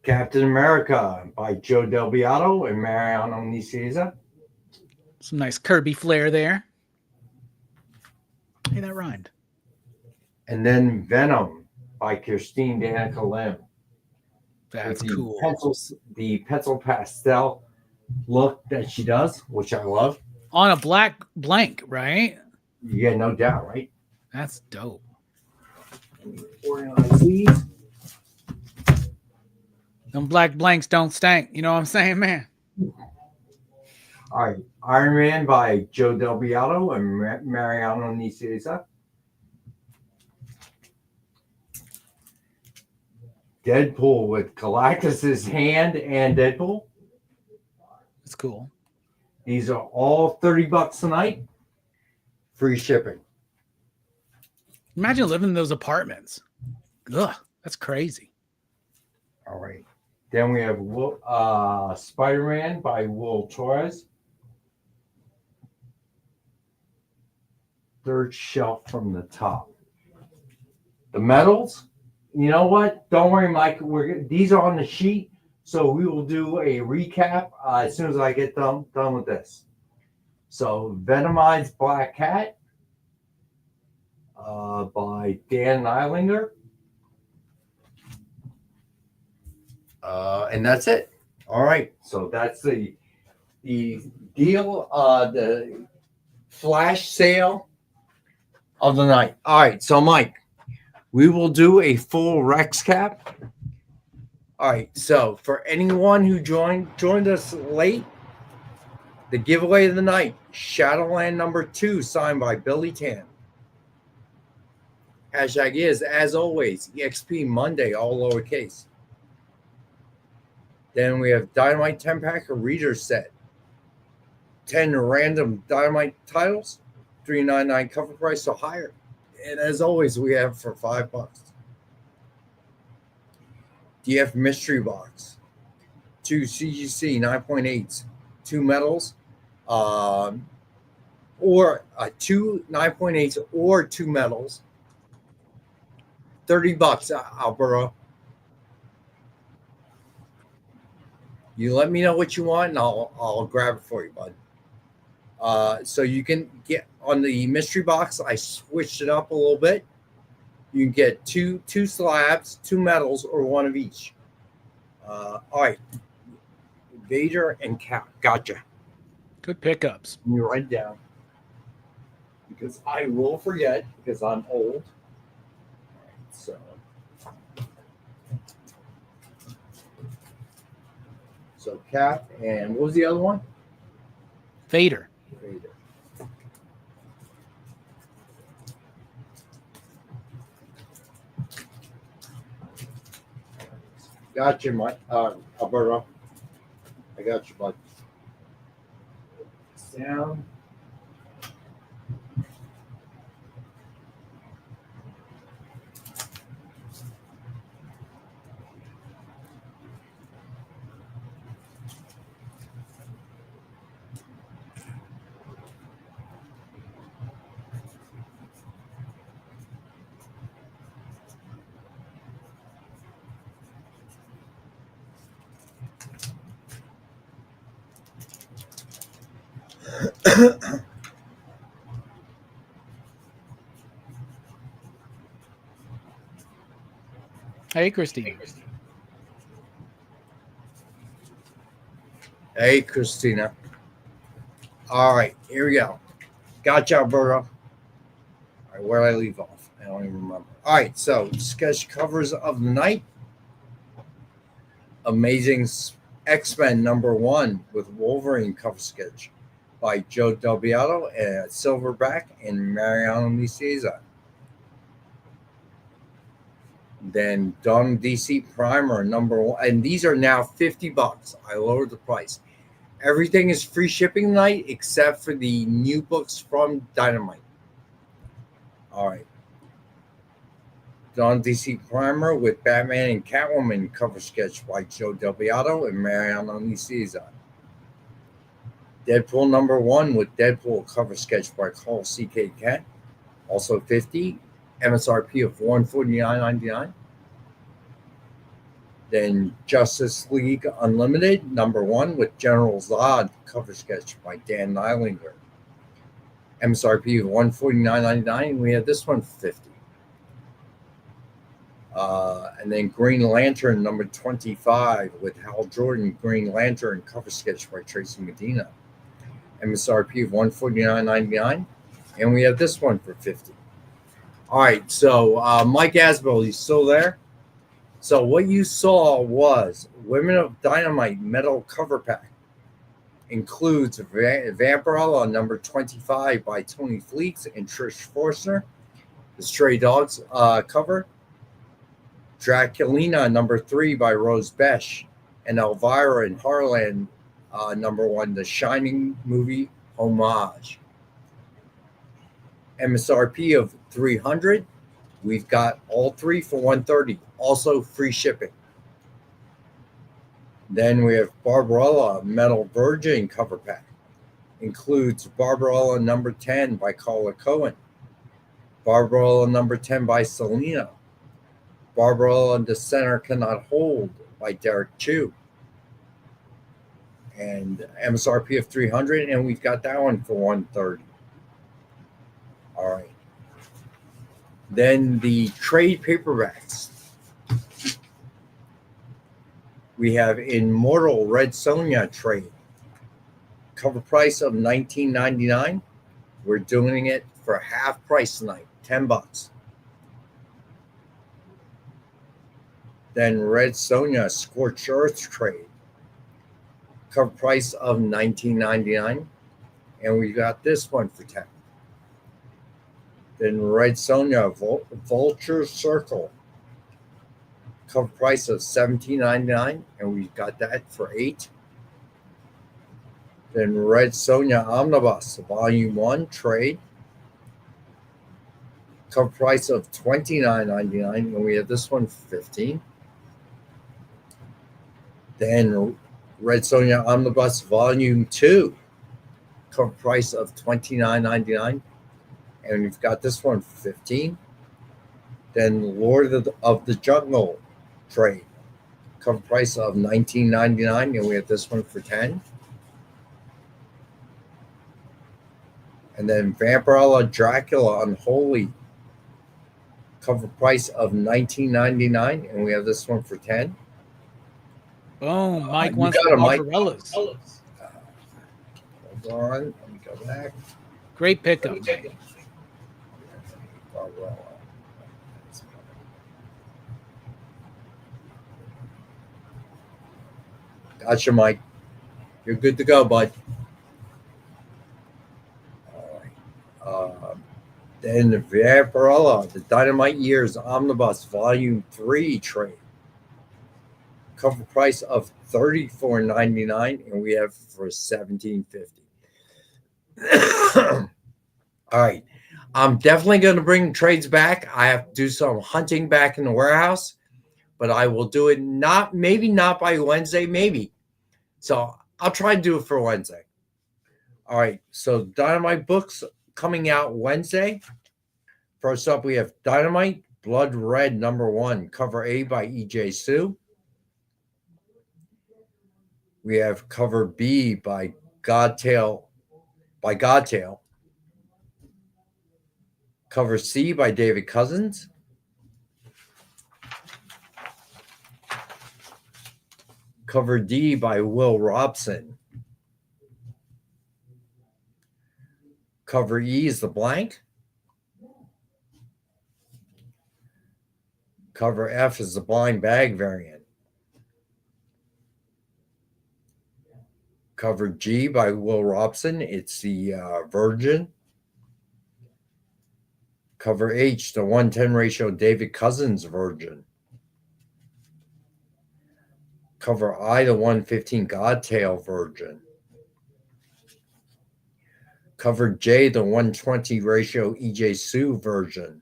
Captain America by Joe Del Beato and Mariano Nicieza. Some nice Kirby flair there. Hey, that rhymed. And then Venom by Kirstine Danica Lim. That's the cool. The pencil pastel look that she does, which I love. On a black blank, right? Yeah, no doubt, right? That's dope. Organize these. Them black blanks don't stank. You know what I'm saying, man? All right. Iron Man by Joe Del Beato and Mariano Nicieza. Deadpool with Galactus's hand and Deadpool. That's cool. These are all $30 a night. Free shipping. Imagine living in those apartments. Ugh, that's crazy. All right. Then we have Spider-Man by Will Torres. Third shelf from the top. The medals, you know what? Don't worry, Mike. These are on the sheet, so we will do a recap as soon as I get done with this. So, Venomized Black Cat by Dan Eilinger. And that's it. All right. So that's the deal, the flash sale of the night. All right. So, Mike, we will do a full Rex cap. All right. So for anyone who joined us late, the giveaway of the night, Shadowland number 2, signed by Billy Tan. Hashtag is, as always, EXP Monday, all lowercase. Then we have Dynamite 10-pack or Reader set. 10 random Dynamite titles, $3.99 cover price or higher. And as always, we have for $5. DF Mystery Box. 2 CGC 9.8s, 2 medals, or 2 9.8s or 2 medals. $30, Alberto. You let me know what you want, and I'll grab it for you, bud. So you can get on the mystery box. I switched it up a little bit. You can get two slabs, 2 medals, or 1 of each. All right, Vader and Cap. Gotcha. Good pickups. Let me write it down because I will forget because I'm old. All right, so Cap and what was the other one? Vader. Got you, Mike. Alberto. I got you, bud. Down. Hey, Christine. Hey, Christina. All right, here we go. Gotcha, Alberto. All right, where did I leave off? I don't even remember. All right, so sketch covers of the night. Amazing X-Men #1 with Wolverine cover sketch by Joe Delbiato and Silverback and Mariano Nicieza. Then Dawn DC Primer #1, and these are now $50. I lowered the price. Everything is free shipping tonight except for the new books from Dynamite. All right. Dawn DC Primer with Batman and Catwoman cover sketch by Joe Delbiato and Mariano Nicieza. Deadpool #1 with Deadpool cover sketch by Carl C.K. Kent, also $50. MSRP of $149.99. Then Justice League Unlimited #1 with General Zod cover sketch by Dan Neilinger. MSRP of $149.99. We have this one for $50. And then Green Lantern #25 with Hal Jordan Green Lantern cover sketch by Tracy Medina. MSRP of $149.99. And we have this one for $50. All right, so Mike Asbell, he's still there. So what you saw was Women of Dynamite metal cover pack. Includes Vampirella #25 by Tony Fleets and Trish Forster. The Stray Dogs cover. Draculina #3 by Rose Besh. And Elvira and Harlan #1, the Shining movie homage. MSRP of $300. We've got all three for $130. Also free shipping. Then we have Barbarella Metal Virgin cover pack. Includes Barbarella #10 by Carla Cohen. Barbarella #10 by Selena. Barbarella The Center Cannot Hold by Derek Chu. And MSRP of $300, and we've got that one for $130. All right. Then the trade paperbacks. We have Immortal Red Sonja trade. Cover price of $19.99. We're doing it for half price tonight, $10. Then Red Sonja Scorched Earth trade. Cover price of $19.99. And we got this one for $10. Then Red Sonja Vulture Circle. Cover price of $17.99, and we got that for $8. Then Red Sonja Omnibus Volume 1 trade. Cover price of $29.99, and we have this one for $15. Then Red Sonja Omnibus Volume 2. Cover price of $29.99. And we've got this one for $15. Then Lord of the Jungle trade. Cover price of $19.99, and we have this one for $10. And then Vampirella Dracula Unholy. Cover price of $19.99, and we have this one for $10. Boom. Mike wants got the a Mike. Barbarellas. Hold on. Let me go back. Great pickup. Gotcha, Mike. You're good to go, bud. All right. Then the Vampirella, the Dynamite Years Omnibus Volume 3 trade. Cover price of $34.99, and we have for $17.50. All right. I'm definitely going to bring trades back. I have to do some hunting back in the warehouse, but I will do it maybe not by Wednesday, maybe. So I'll try to do it for Wednesday. All right. So Dynamite books coming out Wednesday. First up, we have Dynamite Blood Red #1, cover A by E.J. Sue. We have cover B by Godtail by Godtail. Cover C by David Cousins. Cover D by Will Robson. Cover E is the blank. Cover F is the blind bag variant. Cover G by Will Robson. It's the Virgin. Cover H, the 110 ratio David Cousins Virgin. Cover I, the 115 Godtail Virgin. Cover J, the 120 ratio EJ Sue Virgin.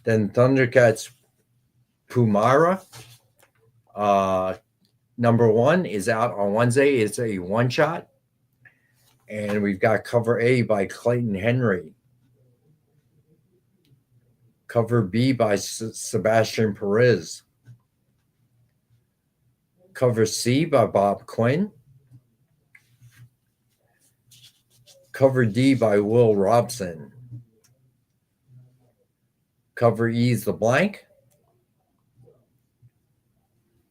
Then Thundercats Pumara. Number 1 is out on Wednesday. It's a one-shot. And we've got cover A by Clayton Henry. Cover B by Sebastian Perez. Cover C by Bob Quinn. Cover D by Will Robson. Cover E is the blank.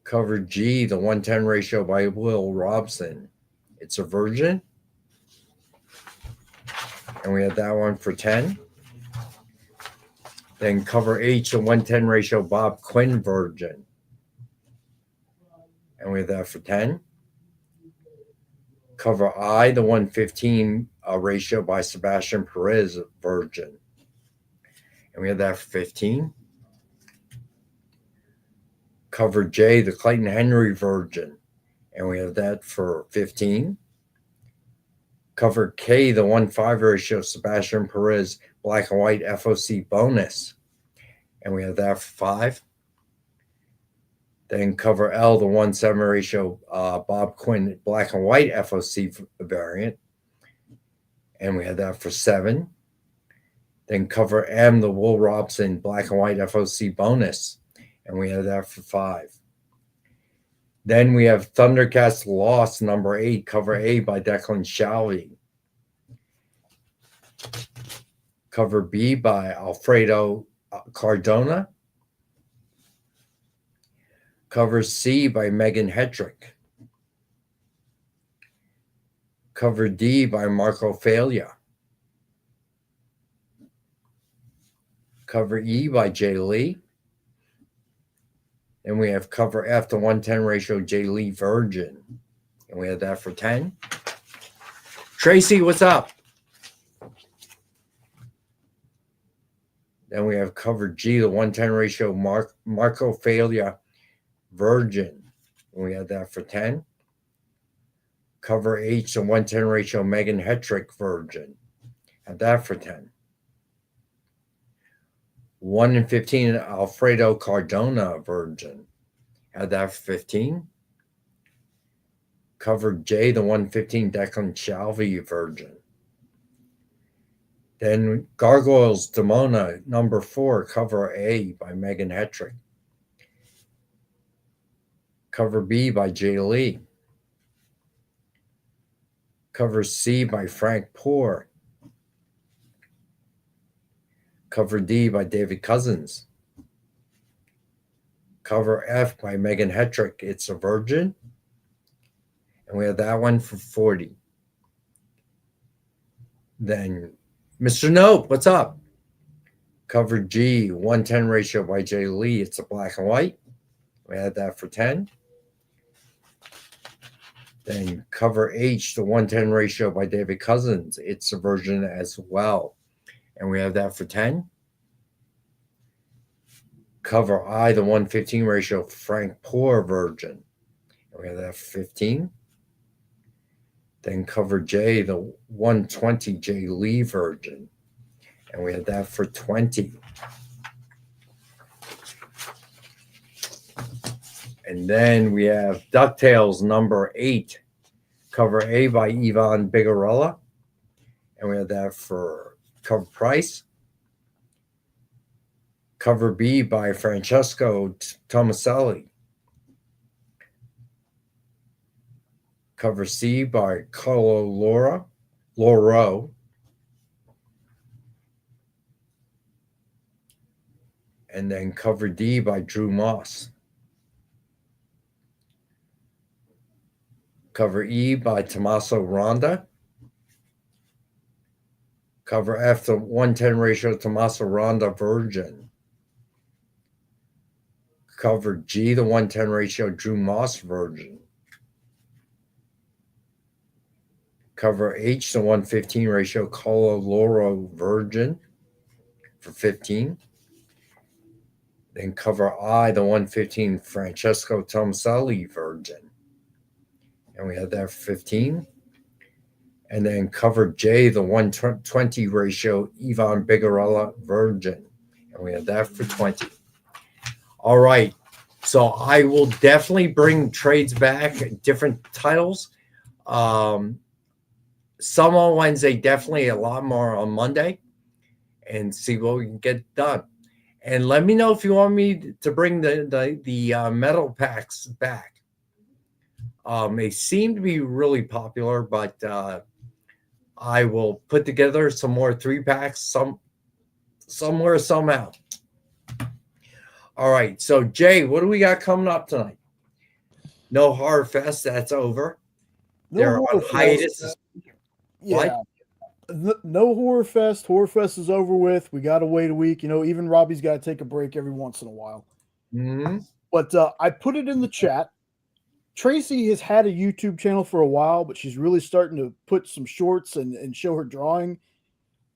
Cover G, the 110 ratio by Will Robson. It's a Virgin. And we had that one for 10. Then cover H, the 110 ratio Bob Quinn Virgin. And we have that for 10. Cover I, the 115 ratio by Sebastian Perez Virgin. And we have that for 15. Cover J, the Clayton Henry Virgin. And we have that for 15. Cover K, the 1.5 ratio Sebastian Perez black and white FOC bonus. And we have that for 5. Then cover L, the 1.7 ratio Bob Quinn black and white FOC variant. And we have that for 7. Then cover M, the Will Robson black and white FOC bonus. And we have that for 5. Then we have Thundercats Lost number 8, cover A by Declan Shalvey. Cover B by Alfredo Cardona. Cover C by Megan Hetrick. Cover D by Marco Falia. Cover E by Jay Lee. And we have cover F, the 110 ratio Jay Lee Virgin. And we have that for 10. Tracy, what's up? Then we have cover G, the 110 ratio Marco Falia Virgin. And we have that for 10. Cover H, the 110 ratio Megan Hetrick Virgin. Have that for 10. 1 in 15 Alfredo Cardona Virgin. Had that for 15. Cover J, the 115 Declan Shalvey Virgin. Then Gargoyles Demona number 4, cover A by Megan Hetrick. Cover B by Jay Lee. Cover C by Frank Poor. Cover D by David Cousins. Cover F by Megan Hetrick. It's a Virgin. And we have that one for 40. Then Mr. Nope, what's up? Cover G, 110 ratio by Jay Lee. It's a black and white. We had that for 10. Then cover H, the 110 ratio by David Cousins. It's a Virgin as well. And we have that for 10. Cover I, the 115 ratio Frank Poor Virgin. And we have that for 15. Then cover J, the 120 J Lee Virgin. And we have that for 20. And then we have DuckTales number 8. Cover A by Yvonne Bigarella. And we have that for cover price. Cover B by Francesco Tomaselli. Cover C by Carlo Laura. Lauro. And then cover D by Drew Moss. Cover E by Tommaso Ronda. Cover F, the 110 ratio Tommaso Ronda Virgin. Cover G, the 110 ratio Drew Moss Virgin. Cover H, the 115 ratio Colo Loro Virgin for 15. Then cover I, the 115 Francesco Tomaselli Virgin. And we had that for 15. And then cover J, the 120 ratio Ivan Bigarella Virgin. And we had that for 20. All right. So I will definitely bring trades back, different titles. Some on Wednesday, definitely a lot more on Monday, and see what we can get done. And let me know if you want me to bring the metal packs back. They seem to be really popular, but I will put together some more 3-packs somewhere, somehow. All right. So, Jay, what do we got coming up tonight? No Horror Fest. That's over. They're on hiatus. Yeah. No Horror Fest. Horror Fest is over with. We got to wait a week. Even Robbie's got to take a break every once in a while. Mm-hmm. But I put it in the chat. Tracy has had a YouTube channel for a while, but she's really starting to put some shorts and show her drawings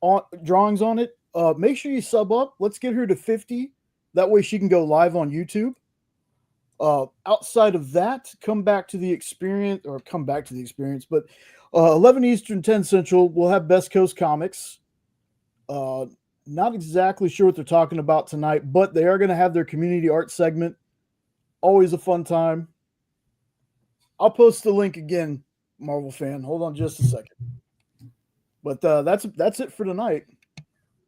on it. Make sure you sub up. Let's get her to 50. That way she can go live on YouTube. Outside of that, come back to the experience, but 11 Eastern, 10 Central, we'll have Best Coast Comics. Not exactly sure what they're talking about tonight, but they are going to have their community art segment. Always a fun time. I'll post the link again, Marvel fan. Hold on just a second. But that's it for tonight.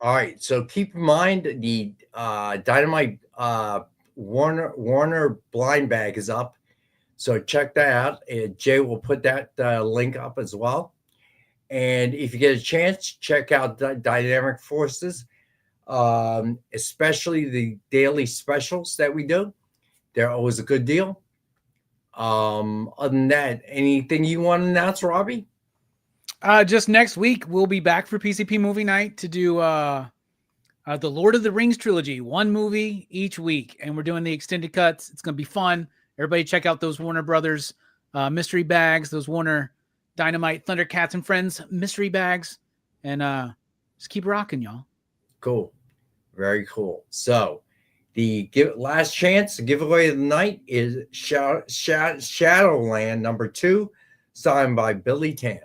All right. So keep in mind the Dynamite Warner blind bag is up. So check that out. Jay will put that link up as well. And if you get a chance, check out Dynamic Forces, especially the daily specials that we do. They're always a good deal. Other than that, anything you want to announce, Robbie? Just next week, we'll be back for PCP Movie Night to do the Lord of the Rings trilogy, one movie each week. And we're doing the extended cuts. It's going to be fun. Everybody check out those Warner Brothers mystery bags, those Warner Dynamite Thundercats and Friends mystery bags. And just keep rocking, y'all. Cool. Very cool. So the last chance to giveaway of the night is Shadowland #2, signed by Billy Tan.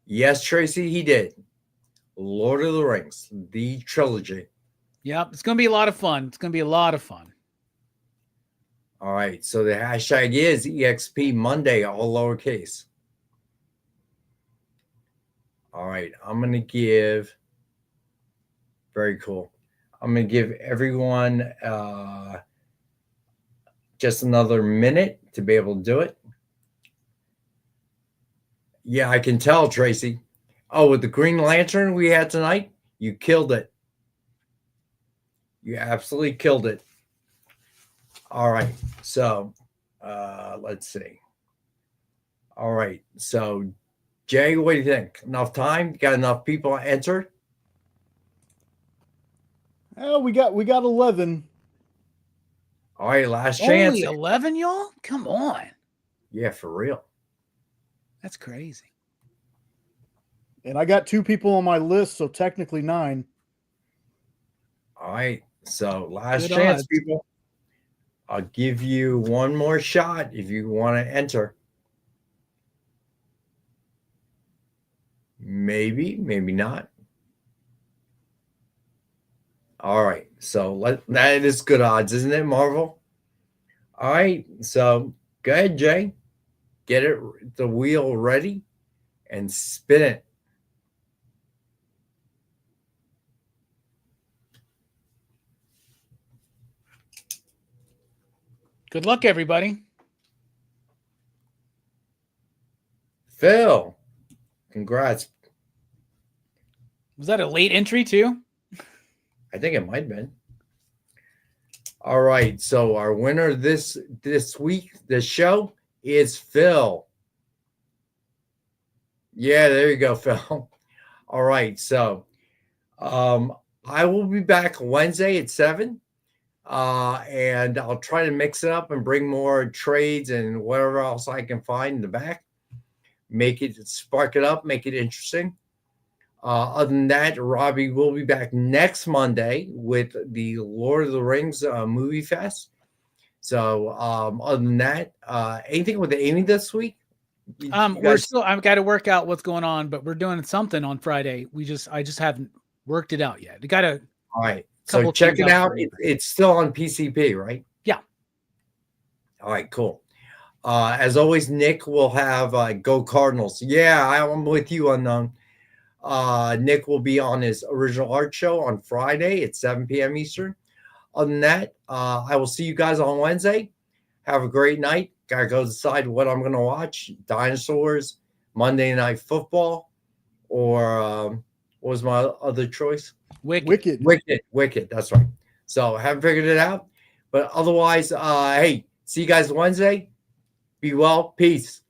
Yes, Tracy, he did. Lord of the Rings, the trilogy. Yep, it's going to be a lot of fun. It's going to be a lot of fun. All right, so the hashtag is EXP Monday, all lowercase. All right, I'm going to give, very cool. I'm going to give everyone just another minute to be able to do it. Yeah, I can tell, Tracy. Oh, with the Green Lantern we had tonight, you killed it. You absolutely killed it. All right, so let's see. All right, so Jay, what do you think? Enough time? Got enough people entered? Oh, we got 11. All right, last chance. Only 11, y'all? Come on. Yeah, for real. That's crazy. And I got 2 people on my list, so technically 9. All right, so last Good chance, odds. people. I'll give you one more shot if you want to enter. Maybe, maybe not. All right, so that is good odds, isn't it, Marvel? All right, so go ahead, Jay. Get the wheel ready and spin it. Good luck, everybody. Phil. Congrats. Was that a late entry too? I think it might have been. All right. So our winner this week, this show, is Phil. Yeah, there you go, Phil. All right. So I will be back Wednesday at 7. And I'll try to mix it up and bring more trades and whatever else I can find in the back. Spark it up, make it interesting. Other than that, Robbie will be back next Monday with the Lord of the Rings movie fest. So other than that, anything with Amy this week? I've got to work out what's going on, but we're doing something on Friday. I just haven't worked it out yet. All right. So check it out. It's still on PCP, right? Yeah. All right, cool. As always, Nick will have Go Cardinals. Yeah, I'm with you on Nick will be on his original art show on Friday at 7 p.m. Eastern. Other than that, I will see you guys on Wednesday. Have a great night. Gotta go decide what I'm gonna watch. Dinosaurs, Monday Night Football, or what was my other choice? Wicked. That's right. So haven't figured it out. But otherwise, hey, see you guys Wednesday. Be well. Peace.